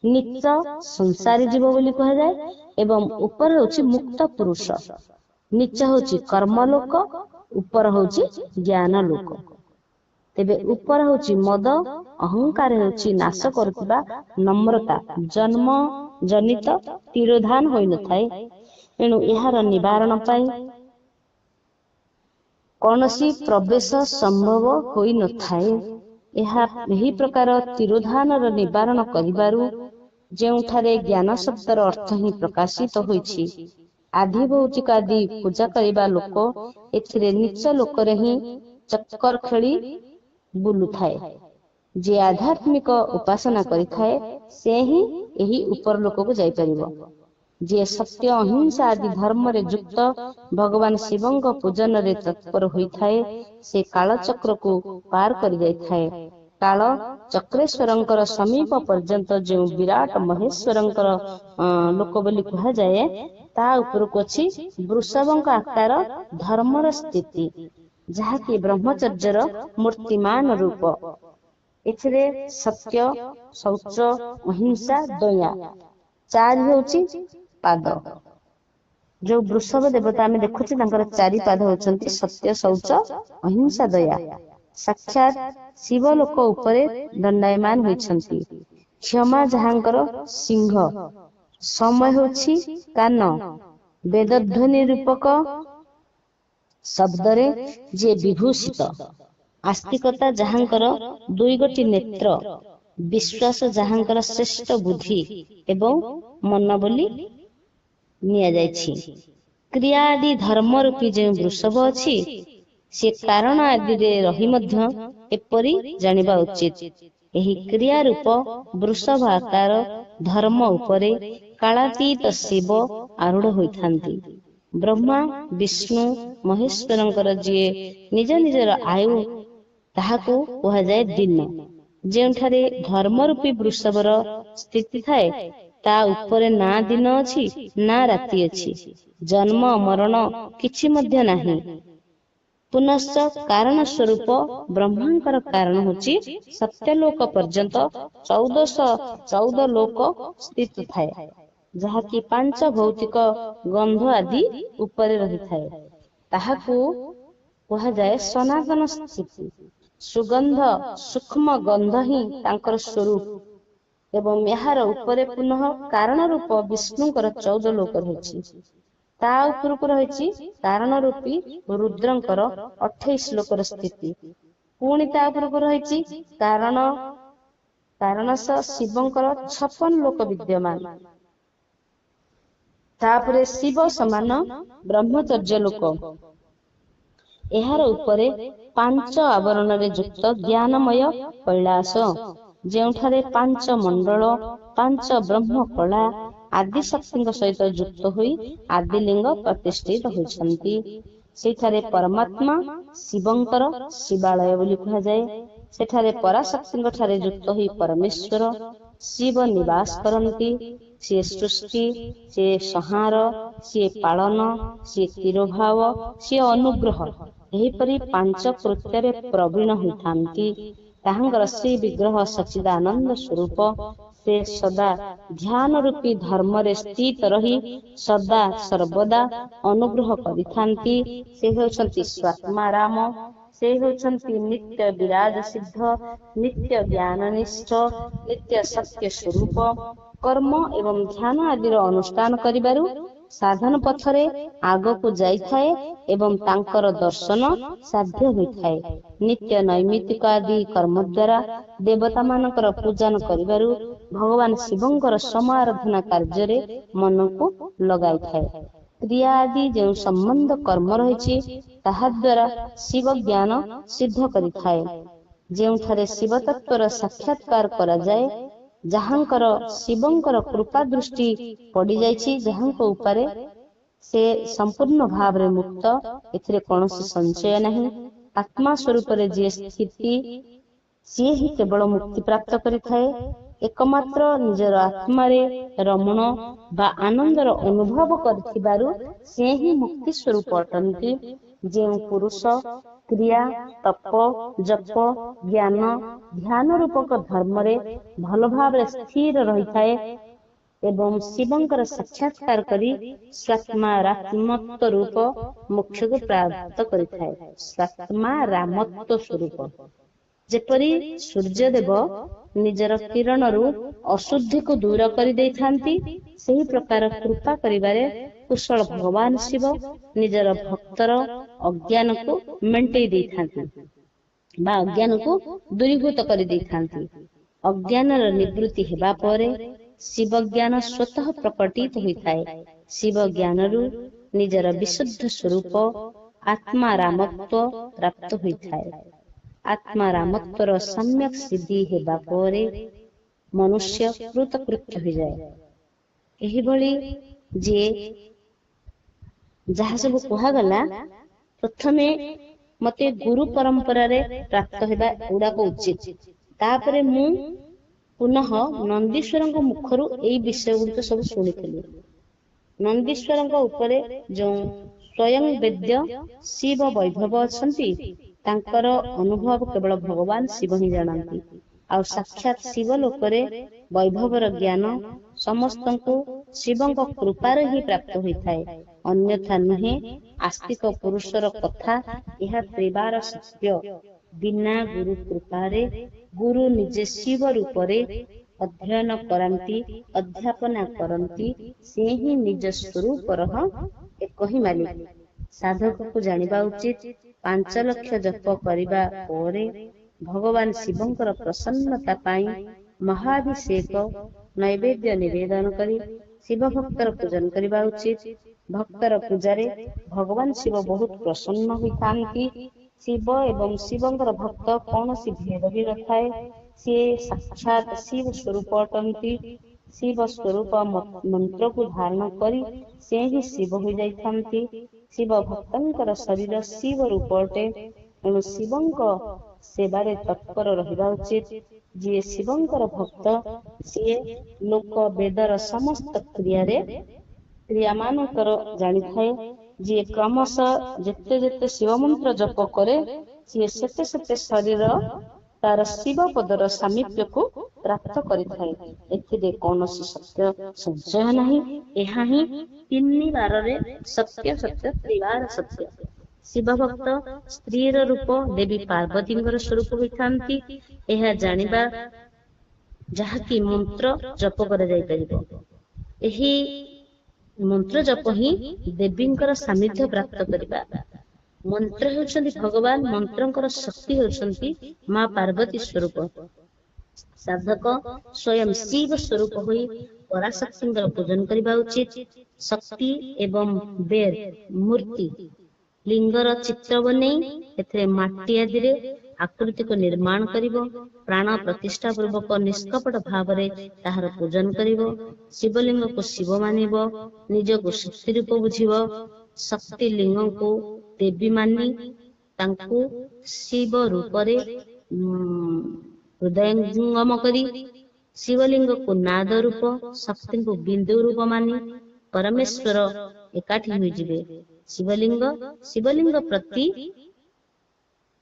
ନିଚ ସଂସାରୀ ଜୀବ ବୋଲି କୁହାଯାଏ ଏବଂ ଉପର ହେଉଛି ମୁକ୍ତ ପୁରୁଷ। ନିଚ ହେଉଛି କର୍ମଲୋକ, ଉପର ହେଉଛି ଜ୍ଞାନ ଲୋକ। ତେବେ ଉପର ହେଉଛି ମଦ, ଅହଙ୍କାର ହେଉଛି ନାଶ କରୁଥିବା ନମ୍ରତା, ଜନ୍ମ ଜନିତ ତିରୋଧାନ ହୋଇନଥାଏ। ଏଣୁ ଏହାର ନିବାରଣ ପାଇଁ କୌଣସି ପ୍ରବେଶ ସମ୍ଭବ ହୋଇନଥାଏ। ଏହି ପ୍ରକାର ତିରୋଧାନର ନିବାରଣ କରିବାରୁ ଯେଉଁଠାରେ ଜ୍ଞାନ ଶବ୍ଦର ଅର୍ଥ ହିଁ ପ୍ରକାଶିତ ହୋଇଛି, ଆଦି ଭୌତିକ ଆଦି ପୂଜା କରିବା ଲୋକ ଏଥିରେ ନିଚ ଲୋକରେ ହିଁ ଚକ୍କର ଖେଳି ବୁଲୁଥାଏ। ଯିଏ ଆଧ୍ୟାତ୍ମିକ ଉପାସନା କରିଥାଏ, ସେ ହିଁ ଏହି ଉପର ଲୋକକୁ ଯାଇପାରିବ। ଯିଏ ସତ୍ୟ, ଅହିଂସା ଆଦି ଧର୍ମରେ ଯୁକ୍ତ ଭଗବାନ ଶିବଙ୍କ ପୂଜନରେ ତତ୍ପର ହୋଇଥାଏ, ସେ କାଳଚକ୍ରକୁ ପାର କରି ଯାଇଥାଏ। କାଳ ଚକ୍ରେଶ୍ୱରଙ୍କର ସମୀପ ପର୍ଯ୍ୟନ୍ତ ଯେଉଁ ବିରାଟ ମହେଶ୍ୱରଙ୍କର ଲୋକ ବୋଲି କୁହାଯାଏ, ତା ଉପରକୁ ଅଛି ବୃଷଭଙ୍କ ଆକାର ଧର୍ମର ସ୍ଥିତି, ଯାହାକି ବ୍ରହ୍ମଚର୍ଯ୍ୟର ମୂର୍ତ୍ତିମାନ ରୂପ। ଏଥିରେ ସତ୍ୟ, ଶୌଚ, ଅହିଂସା, ଦୟା ଚାରି ହେଉଛି ପାଦ। ଯୋଉ ବୃଷଭ ଦେବତା ଆମେ ଦେଖୁଛେ, ତାଙ୍କର ଚାରି ପାଦ ହେଉଛନ୍ତି ସତ୍ୟ, ଶୌଚ, ଅହିଂସା, ଦୟା। ସାକ୍ଷାତ ଶିବ ଲୋକ ଉପରେ ଦଣ୍ଡାୟମାନ ହୋଇଛନ୍ତି। କ୍ଷମା ଯାହାଙ୍କର ସିଂହ, ସମୟ ହେଉଛି କାନ, ବେଦଧ୍ୱନି ରୂପକ ଶବ୍ଦରେ ଯିଏ ବିଭୂଷିତ, ଆସ୍ତିକତା ଯାହାଙ୍କର ଦୁଇ ଗୋଟି ନେତ୍ର, ବିଶ୍ୱାସ ଯାହାଙ୍କର ଶ୍ରେଷ୍ଠ ବୁଦ୍ଧି ଏବଂ ମନ ବୋଲି ନିଆଯାଇଛି। କ୍ରିୟା ଆଦି ଧର୍ମ ରୂପୀ ଯେଉଁ ବୃଷଭ ଅଛି, ସେ କାରଣ ଆଦିରେ ରହି ମଧ୍ୟ ଏପରି ଜାଣିବା ଉଚିତ। ଏହି କ୍ରିୟା ରୂପ ବୃଷଭ ଆକାର ଧର୍ମ ଉପରେ କାଳାତୀତ ଶିବ ଆରୂଢ ହୋଇଥାନ୍ତି। ବ୍ରହ୍ମା, ବିଷ୍ଣୁ, ମହେଶ୍ୱରଙ୍କର ଯିଏ ନିଜ ନିଜର ଆୟୁ, ତାହାକୁ କୁହାଯାଏ ଦିନ। ଯେଉଁଠାରେ ଧର୍ମରୂପୀ ବୃଷଭର ସ୍ଥିତି ଥାଏ, ତା ଉପରେ ନା ଦିନ ଅଛି ନା ରାତି ଅଛି, ଜନ୍ମ ମରଣ କିଛି ମଧ୍ୟ ନାହିଁ। ପୁନଶ୍ଚ କାରଣ ସ୍ୱରୂପ ବ୍ରହ୍ମାଙ୍କର କାରଣ ହେଉଛି ସତ୍ୟଲୋକ ପର୍ଯ୍ୟନ୍ତ 1414 ଲୋକ ସ୍ଥିତ ଥାଏ, ଯାହାକି ପାଞ୍ଚ ଭୌତିକ ଗନ୍ଧ ଆଦି ଉପରେ ରହିଥାଏ। ତାହାକୁ କୁହାଯାଏ ସନାତନ ସ୍ଥିତି। ସୁଗନ୍ଧ ସୂକ୍ଷ୍ମ ଗନ୍ଧ ହିଁ ତାଙ୍କର ସ୍ୱରୂପ ଏବଂ ଏହାର ଉପରେ ପୁନଃ କାରଣ ରୂପ ବିଷ୍ଣୁଙ୍କର 14 ଲୋକ ରହିଛି। ତା ଉପରକୁ ରହିଛି କାରଣ ରୂପୀ ରୁଦ୍ରଙ୍କର 28 ଲୋକର ସ୍ଥିତି। ପୁଣି ତା ଉପରକୁ ରହିଛି କାରଣସ ଶିବଙ୍କର 56 ଲୋକ ବିଦ୍ୟମାନ। ତାପରେ ଶିବ ସମାନ ବ୍ରହ୍ମଚର୍ଯ୍ୟ ଲୋକ। ଏହାର ଉପରେ ପାଞ୍ଚ ଆବରଣରେ ଯୁକ୍ତ ଜ୍ଞାନମୟ କୈଳାସ, ଯେଉଁଠାରେ ପାଞ୍ଚ ମଣ୍ଡଳ, ପାଞ୍ଚ ବ୍ରହ୍ମ କଳା ଆଦି ଶକ୍ତିଙ୍କ ସହିତ ଯୁକ୍ତ ହୋଇ ଆଦିଲିଙ୍ଗ ପ୍ରତିଷ୍ଠିତ ହୋଇଛନ୍ତି। ସେଠାରେ ପରମାତ୍ମା ଶିବଙ୍କର ଶିବାଳୟ ବୋଲି କୁହାଯାଏ। ସେଠାରେ ପରାଶକ୍ତିଙ୍କ ଠାରେ ଯୁକ୍ତ ହୋଇ ପରମେଶ୍ୱର ଶିବ ନିବାସ କରନ୍ତି। ସିଏ ସୃଷ୍ଟି, ସିଏ ସଂହାର, ସିଏ ପାଳନ, ସିଏ ତିରୋଭାବ, ସିଏ ଅନୁଗ୍ରହ, ଏହିପରି ପାଞ୍ଚ କୃତ୍ୟରେ ପ୍ରବୀଣ ହୋଇଥାନ୍ତି। ତାହାଙ୍କର ଶ୍ରୀ ବିଗ୍ରହ ସଚ୍ଚିଦାନନ୍ଦ ସ୍ୱରୂପ। ସେ ସଦା ଧ୍ୟାନ ରୂପୀ ଧର୍ମରେ ସ୍ଥିତ ରହି ସଦା ସର୍ବଦା ଅନୁଗ୍ରହ କରିଥାନ୍ତି। ସେ ହେଉଛନ୍ତି ସ୍ୱାତ୍ମାରାମ। ସେ ହେଉଛନ୍ତି ନିତ୍ୟ ବିରାଜ ସିଦ୍ଧ, ନିତ୍ୟ ଜ୍ଞାନ ନିଷ୍ଠ, ନିତ୍ୟ ସତ୍ୟ ସ୍ୱରୂପ। କର୍ମ ଏବଂ ଧ୍ୟାନ ଆଦିର ଅନୁଷ୍ଠାନ କରିବାରୁ ସାଧନ ପଥରେ ଆଗକୁ ଯାଇଥାଏ ଏବଂ ତାଙ୍କର ଦର୍ଶନ ସାଧ୍ୟ ହୋଇଥାଏ। ନିତ୍ୟ ନୈମିତ୍ତିକ ଆଦି କର୍ମ ଦ୍ୱାରା ଦେବତା ମାନଙ୍କର ପୂଜନ କରିବାରୁ ଭଗବାନ ଶିବଙ୍କର ସମାରାଧନା କାର୍ଯ୍ୟରେ ମନକୁ ଲଗାଇଥାଏ। କ୍ରିୟା ଆଦି ଯେଉଁ ସମ୍ବନ୍ଧ କର୍ମ ରହିଛି ତାହା ଦ୍ୱାରା ଶିବ ଜ୍ଞାନ ସିଦ୍ଧ କରିଥାଏ। ଯେଉଁଠାରେ ଶିବ ତତ୍ଵର ସାକ୍ଷାତକାର କରାଯାଏ, ଯାହାଙ୍କର ଶିବଙ୍କର କୃପା ଦୃଷ୍ଟି ପଡିଯାଇଛି ଯାହାଙ୍କ ଉପରେ, ସେ ସମ୍ପୂର୍ଣ୍ଣ ଭାବରେ ମୁକ୍ତ, ଏଥିରେ କୌଣସି ସଂଶୟ ନାହିଁ। ଆତ୍ମା ସ୍ୱରୂପରେ ଯିଏ ସ୍ଥିତି, ସିଏ ହିଁ କେବଳ ମୁକ୍ତି ପ୍ରାପ୍ତ କରିଥାଏ। ଏକମାତ୍ର ନିଜର ଆତ୍ମାରେ ରମଣ ବା ଆନନ୍ଦର ଅନୁଭବ କରିଥିବାରୁ ସେ ହିଁ ମୁକ୍ତି ସ୍ୱରୂପ ଅଟନ୍ତି। ଯେଉଁ ପୁରୁଷ କ୍ରିୟା, ତପ, ଜପ, ଜ୍ଞାନ, ଧ୍ୟାନ ରୂପକ ଧର୍ମରେ ଭଲ ଭାବରେ ସ୍ଥିର ରହିଥାଏ ଏବଂ ଶିବଙ୍କର ସାକ୍ଷାତକାର କରି ସ୍ୱାତ୍ମାରାମତ୍ଵ ରୂପ ମୋକ୍ଷକୁ ପ୍ରାପ୍ତ କରିଥାଏ। ସ୍ୱାତ୍ମାରାମତ୍ଵ ସ୍ୱରୂପ ଯେପରି ସୂର୍ଯ୍ୟଦେବ ନିଜର କିରଣରୁ ଅଶୁଦ୍ଧିକୁ ଦୂର କରିଦେଇଥାନ୍ତି, ସେହି ପ୍ରକାର କୃପା କରିବାରେ କୁଶଳ ଭଗବାନ ଶିବ ନିଜର ଭକ୍ତର ଅଜ୍ଞାନକୁ ମେଣ୍ଟେଇ ଦେଇଥାନ୍ତି ବା ଅଜ୍ଞାନକୁ ଦୂରୀଭୂତ କରିଦେଇଥାନ୍ତି। ଅଜ୍ଞାନର ନିବୃତ୍ତି ହେବା ପରେ ଶିବ ଜ୍ଞାନ ସ୍ୱତଃ ପ୍ରକଟିତ ହୋଇଥାଏ। ଶିବ ଜ୍ଞାନରୁ ନିଜର ବିଶୁଦ୍ଧ ସ୍ୱରୂପ ଆତ୍ମାରାମତ୍ଵ ପ୍ରାପ୍ତ ହୋଇଥାଏ। ଆତ୍ମାରାମତ୍ଵର ସମ୍ୟକ ସିଦ୍ଧି ହେବା ପରେ ମନୁଷ୍ୟ କୃତକୃତ୍ୟ ହୋଇଯାଏ। ଏହିଭଳି ଯିଏ ଯାହା ସବୁ କୁହାଗଲା, ପ୍ରଥମେ ମତେ ଗୁରୁ ପରମ୍ପରାରେ ପ୍ରାପ୍ତ ହେବା ଏଗୁଡାକ ଉଚିତ। ତାପରେ ମୁଁ ପୁନଃ ନନ୍ଦୀଶ୍ୱରଙ୍କ ମୁଖରୁ ଏଇ ବିଷୟ ଗୁଡିକ ସବୁ ଶୁଣିଥିଲି। ନନ୍ଦୀଶ୍ୱରଙ୍କ ଉପରେ ଯେଉଁ ସ୍ୱୟଂ ବେଦ୍ୟ ଶିବ ବୈଭବ ଅଛନ୍ତି, ତାଙ୍କର ଅନୁଭବ କେବଳ ଭଗବାନ ଶିବ ହିଁ ଜାଣନ୍ତି। ଆଉ ସାକ୍ଷାତ ଶିବ ଲୋକରେ ବୈଭବର ଜ୍ଞାନ ସମସ୍ତଙ୍କୁ ଶିବଙ୍କ କୃପାରେ ହିଁ ପ୍ରାପ୍ତ ହୋଇଥାଏ, ଅନ୍ୟଥା ନୁହେଁ। ଆସ୍ତିକ ପୁରୁଷର କଥା ଏହା ତ୍ରିବାର ସତ୍ୟ। ବିନା ଗୁରୁ କୃପାରେ ଗୁରୁ ନିଜେ ଶିବ ରୂପରେ ଅଧ୍ୟୟନ କରନ୍ତି, ଅଧ୍ୟାପନା କରନ୍ତି, ସେ ହିଁ ନିଜ ସ୍ୱରୂପର ଏକ ହିଁ ମାଲିକ। ସାଧକକୁ ଜାଣିବା ଉଚିତ, 5 ଲକ୍ଷ ଜପ କରିବା ପରେ ଭଗବାନ ଶିବଙ୍କର ପ୍ରସନ୍ନତା ପାଇଁ ମହାଭିଷେକ ନୈବେଦ୍ୟ ନିବେଦନ କରି ଶିବ ଭକ୍ତର ପୂଜନ କରିବା ଉଚିତ। ଭକ୍ତର ପୂଜାରେ ଭଗବାନ ଶିବ ବହୁତ ପ୍ରସନ୍ନ ହୋଇଥାନ୍ତି। ଶିବ ଏବଂ ଶିବଙ୍କର ଭକ୍ତ କୌଣସି ଭେଦ ବି ନଥାଏ। ସିଏ ସାକ୍ଷାତ ଶିବ ସ୍ୱରୂପ ଅଟନ୍ତି। ଶିବ ସ୍ୱରୂପ ମନ୍ତ୍ରକୁ ଧାରଣ କରି ସେ ହିଁ ଶିବ ହୋଇଯାଇଥାନ୍ତି। ଶିବ ଭକ୍ତଙ୍କର ଶରୀର ଶିବ ରୂପ ଅଟେ। ତେଣୁ ଶିବଙ୍କ ସେବାରେ ତତ୍ପର ରହିବା ଉଚିତ। ଯିଏ ଶିବଙ୍କର ଭକ୍ତ, ସିଏ ଲୋକ ବେଦର ସମସ୍ତ କ୍ରିୟାମାନଙ୍କର ଜାଣିଥାଏ। ଯିଏ କ୍ରମଶଃ ଯେତେ ଯେତେ ଶିବ ମନ୍ତ୍ର ଜପ କରେ, ସିଏ ସେତେ ସେତେ ଶରୀର ତାର ଶିବ ପଦର ସାମୀପ୍ୟକୁ ପ୍ରାପ୍ତ କରିଥାଏ। ଏଥିରେ କୌଣସି ସତ୍ୟ ସଂଶୟ ନାହିଁ। ଏହା ହିଁ 3 ବାରରେ ସତ୍ୟ ସତ୍ୟ ତ୍ରିବାର ସତ୍ୟ। ଶିବ ଭକ୍ତ ସ୍ତ୍ରୀର ରୂପ ଦେବୀ ପାର୍ବତୀଙ୍କର ସ୍ୱରୂପ ହୋଇଥାନ୍ତି। ଏହା ଜାଣିବା, ଯାହାକି ମନ୍ତ୍ର ଜପ କରାଯାଇପାରିବ। ଏହି ମନ୍ତ୍ର ଜପ ହିଁ ଦେବୀଙ୍କର ସାନ୍ନିଧ୍ୟ ପ୍ରାପ୍ତ କରିବା। ମନ୍ତ୍ର ହେଉଛନ୍ତି ଭଗବାନ, ମନ୍ତ୍ରଙ୍କର ଶକ୍ତି ହେଉଛନ୍ତି ମା ପାର୍ବତୀ ସ୍ୱରୂପ। ସାଧକ ସ୍ୱୟଂ ଶିବ ସ୍ୱରୂପ ହୋଇ ପରାଶକ୍ତିଙ୍କର ପୂଜନ କରିବା ଉଚିତ। ଶକ୍ତି ଏବଂ ବେଦ ମୂର୍ତ୍ତି ଲିଙ୍ଗର ଚିତ୍ର ବନେଇ ଏଥିରେ ମାଟି ଆଦିରେ ଆକୃତିକୁ ନିର୍ମାଣ କରିବ। ପ୍ରାଣ ପ୍ରତିଷ୍ଠା ପୂର୍ବକ ନିଷ୍କପଟ ଭାବରେ ତାହାର ପୂଜନ କରିବ। ଶିବଲିଙ୍ଗକୁ ଶିବ ମାନିବ, ନିଜକୁ ଶକ୍ତି ରୂପ ବୁଝିବ। ଶକ୍ତି ଲିଙ୍ଗକୁ ଦେବୀ ମାନି ତାଙ୍କୁ ଶିବ ରୂପରେ ହୃଦୟଙ୍ଗମ କରି, ଶିବଲିଙ୍ଗକୁ ନାଦ ରୂପ, ଶକ୍ତିଙ୍କୁ ବିନ୍ଦୁ ରୂପ ମାନି ପରମେଶ୍ୱର ଏକାଠି ହୋଇଯିବେ। ଶିବଲିଙ୍ଗ ପ୍ରତି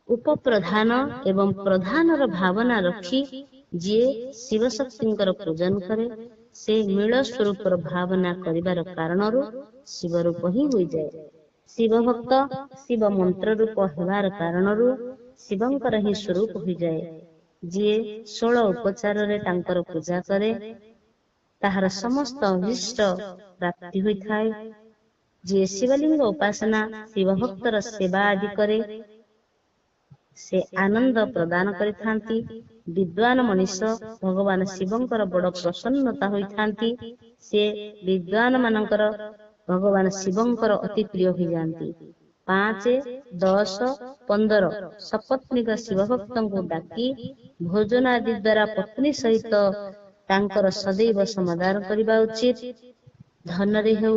ଉପପ୍ରଧାନ ଏବଂ ପ୍ରଧାନର ଭାବନା ରଖି ଯିଏ ଶିବ ଶକ୍ତିଙ୍କର ପୂଜନ କରେ, ସେ ମୂଳ ସ୍ୱରୂପର ଭାବନା କରିବାର କାରଣରୁ ଶିବରୂପ ହିଁ ହୋଇଯାଏ। शिव भक्त शिव मंत्र रूप हेबार कारणरू शिवंकर ही स्वरूप हो जाए। जी 16 उपचार रे तांकर पूजा करे ताहार समस्त अभिष्ट प्राप्ति होइथाय। जी शिवलिंग उपासना शिव भक्तर सेवा आदि करे से आनंद प्रदान करिथांती। विद्वान मनीष भगवान शिवंकर बड़ प्रसन्नता होइथांती। से विद्वान मानकर भगवान शिवंकर अति प्रिय हो जाती। 5, 10, 15 सपत्निक शिव भक्तों को डाकी भोजन आदि द्वारा पत्नी सहित तांकर सदैव समादान करबा उचित। धन रे हेउ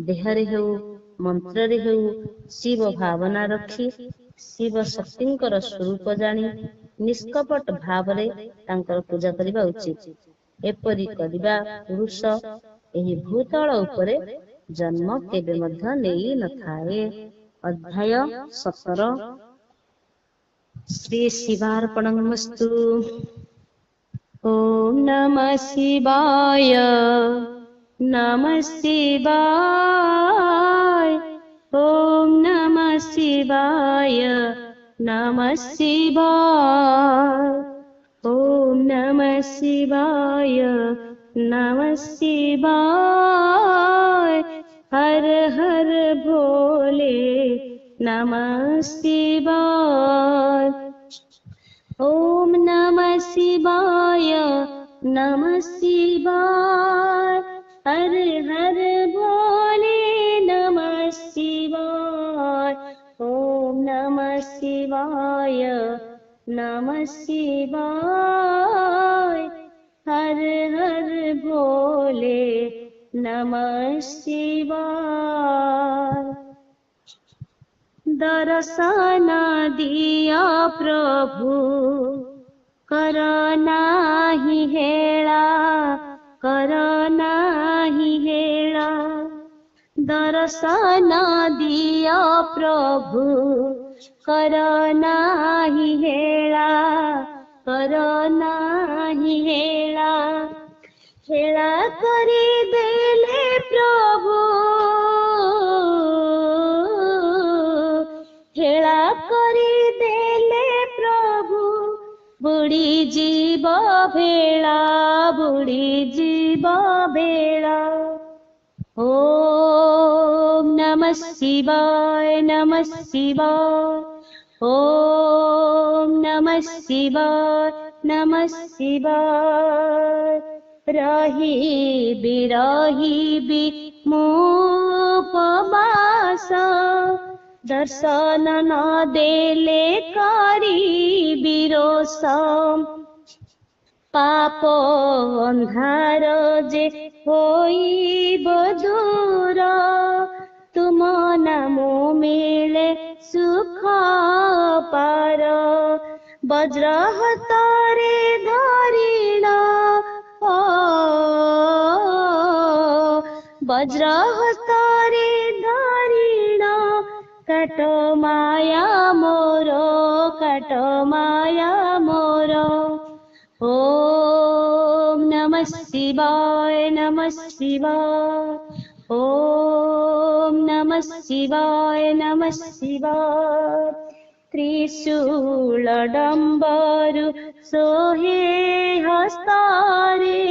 देह रे हेउ मंत्र रे हेउ शिव भावना रखी शिव शक्तिंकर स्वरूप जानी निष्कपट भाव रे तांकर पूजा करबा उचित। एपरि करबा पुरुष एही भूतल उपरे जन्म केबे मध्य नेई नथाए। अध्याय 17 श्री शिवार्पणमस्तु। ओम नमः शिवाय नमः शिवाय। ओम नमः शिवाय नमः शिवाय। ओम नमः शिवाय नमः शिवाय। हर हर भोले नमः शिवाय। ओम नमः शिवाय नमः शिवाय। हर हर भोले नमः शिवाय। ओम नमः शिवाय नमः शिवाय। हर हर भोले नमः शिवाय। दर्शन दिया प्रभु करना ही हेला करना ही हेला। दर्शन दिया प्रभु करना ही हेला करना ही हेला। हेला करी देले प्रभु हेला करी देले प्रभु बुढ़ी जीव भेला बुढ़ी जीव भेला। ओम नमः शिवाय नमः शिवाय। ओम नमः शिवाय नमः शिवाय। रही बिरही मोपवास दर्शन न देले करी बिरोष। पाप अंधार जे होइब दूर तुम नाम मिले सुख पार। वज्र हतरे धरिण वज्र हतरे धरिण काट माया मोर काट माया मोर। ओम नमः शिवाय नमः शिवाय। ओम नमः शिवाय नमः शिवाय। त्रिशूल डम्बरु सोहे हस्तारे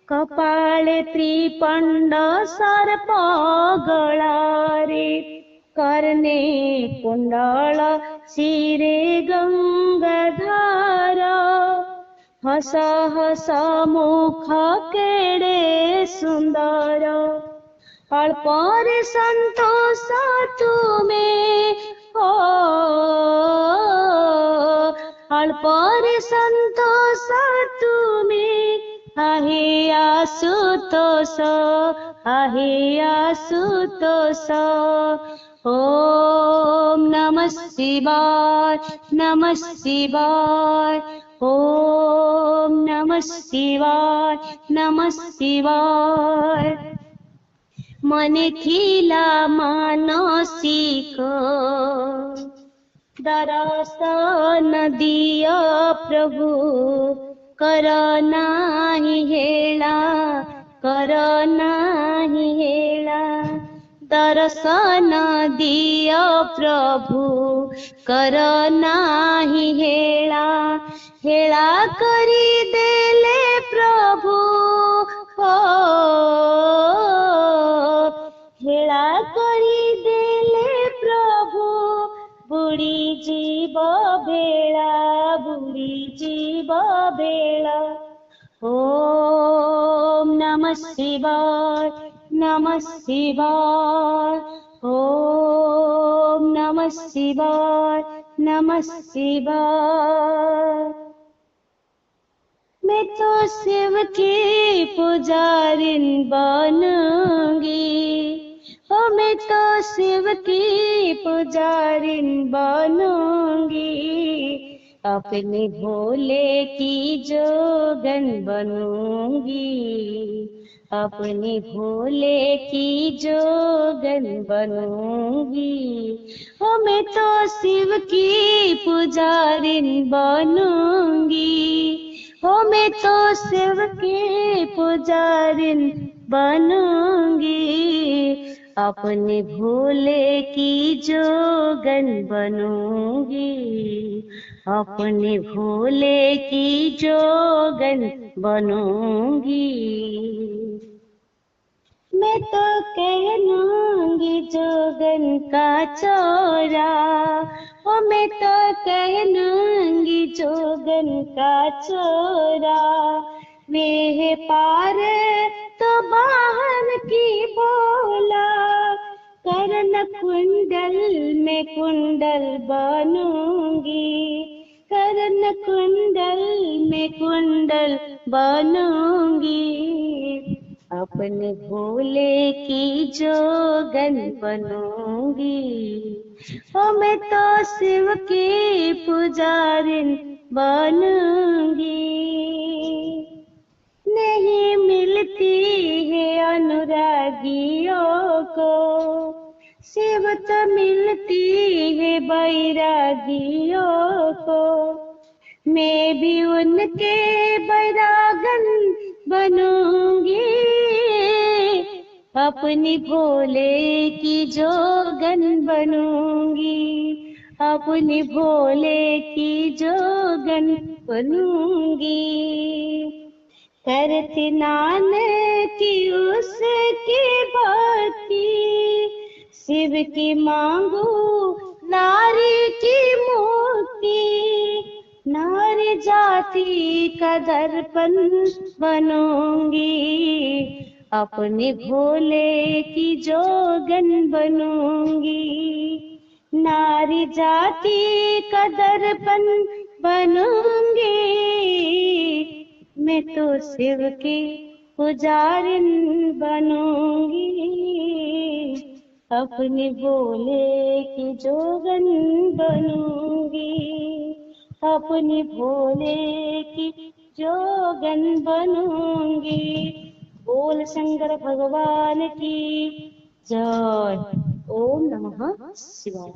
कपाले त्रिपंड सर्प गलारे। कर्णे कुंडल शिरे गंगाधार हस हस मुख केड़े सुंदर। अल्परे संतोष तुम्हें ओ अल्परे संतोष तुम्हें आहे आशुतोष आहे आशुतोष। ओम नमः शिवाय नमः शिवाय। ओम नमः शिवाय नमः शिवाय। मने खिला मानसिक दर्शन दिया प्रभु करना ही हेला करना ही हेला। दर्शन दियो प्रभु कर नाही हेला हेला करी देले प्रभु हो हेला करी देले प्रभु बुड़ी जीव बेला बुड़ी जीव बेला ओम नमः शिवाय नमः शिवाय ओम नमः शिवाय नमः शिवाय। मैं तो शिव की पुजारिन बनूंगी ओ मैं तो शिव की पुजारिन बनूंगी अपने भोले की जोगन बनूंगी अपने भोले की जोगन बनूंगी ओ मैं तो शिव की पुजारिन बनूंगी ओ मैं तो शिव की पुजारिन बनूंगी अपने भोले की जोगन बनूंगी अपने भोले की जोगन बनूंगी। मैं तो कहूंगी जोगन का चोरा ओ मैं तो कहूंगी जोगन का चोरा वे है पार तो बाहर की बोला कर्ण कुंडल में कुंडल बनूंगी कर्ण कुंडल में कुंडल बनूंगी अपने भोले की जोगन बनूंगी ओ मैं तो शिव की पुजारिन बनूंगी। नहीं मिलती है अनुरागियों को शिव तो मिलती है बैरागियों को मैं भी उनके बैरागन बनूंगी अपनी भोले की जोगन बनूंगी अपनी भोले की जोगन बनूंगी करती नानक की उसकी भक्ति शिव की मांगू नारी की मुक्ति नारी जाति का दर्पण बनूंगी अपने भोले की जोगन बनूंगी नारी जाति का दर्पण बनूंगी मैं तो शिव की पुजारिन बनूंगी अपने भोले की जोगन बनूंगी अपने भोले की जोगन बनूंगी। बोल शंकर भगवान की जय। ओम नमः शिवाय।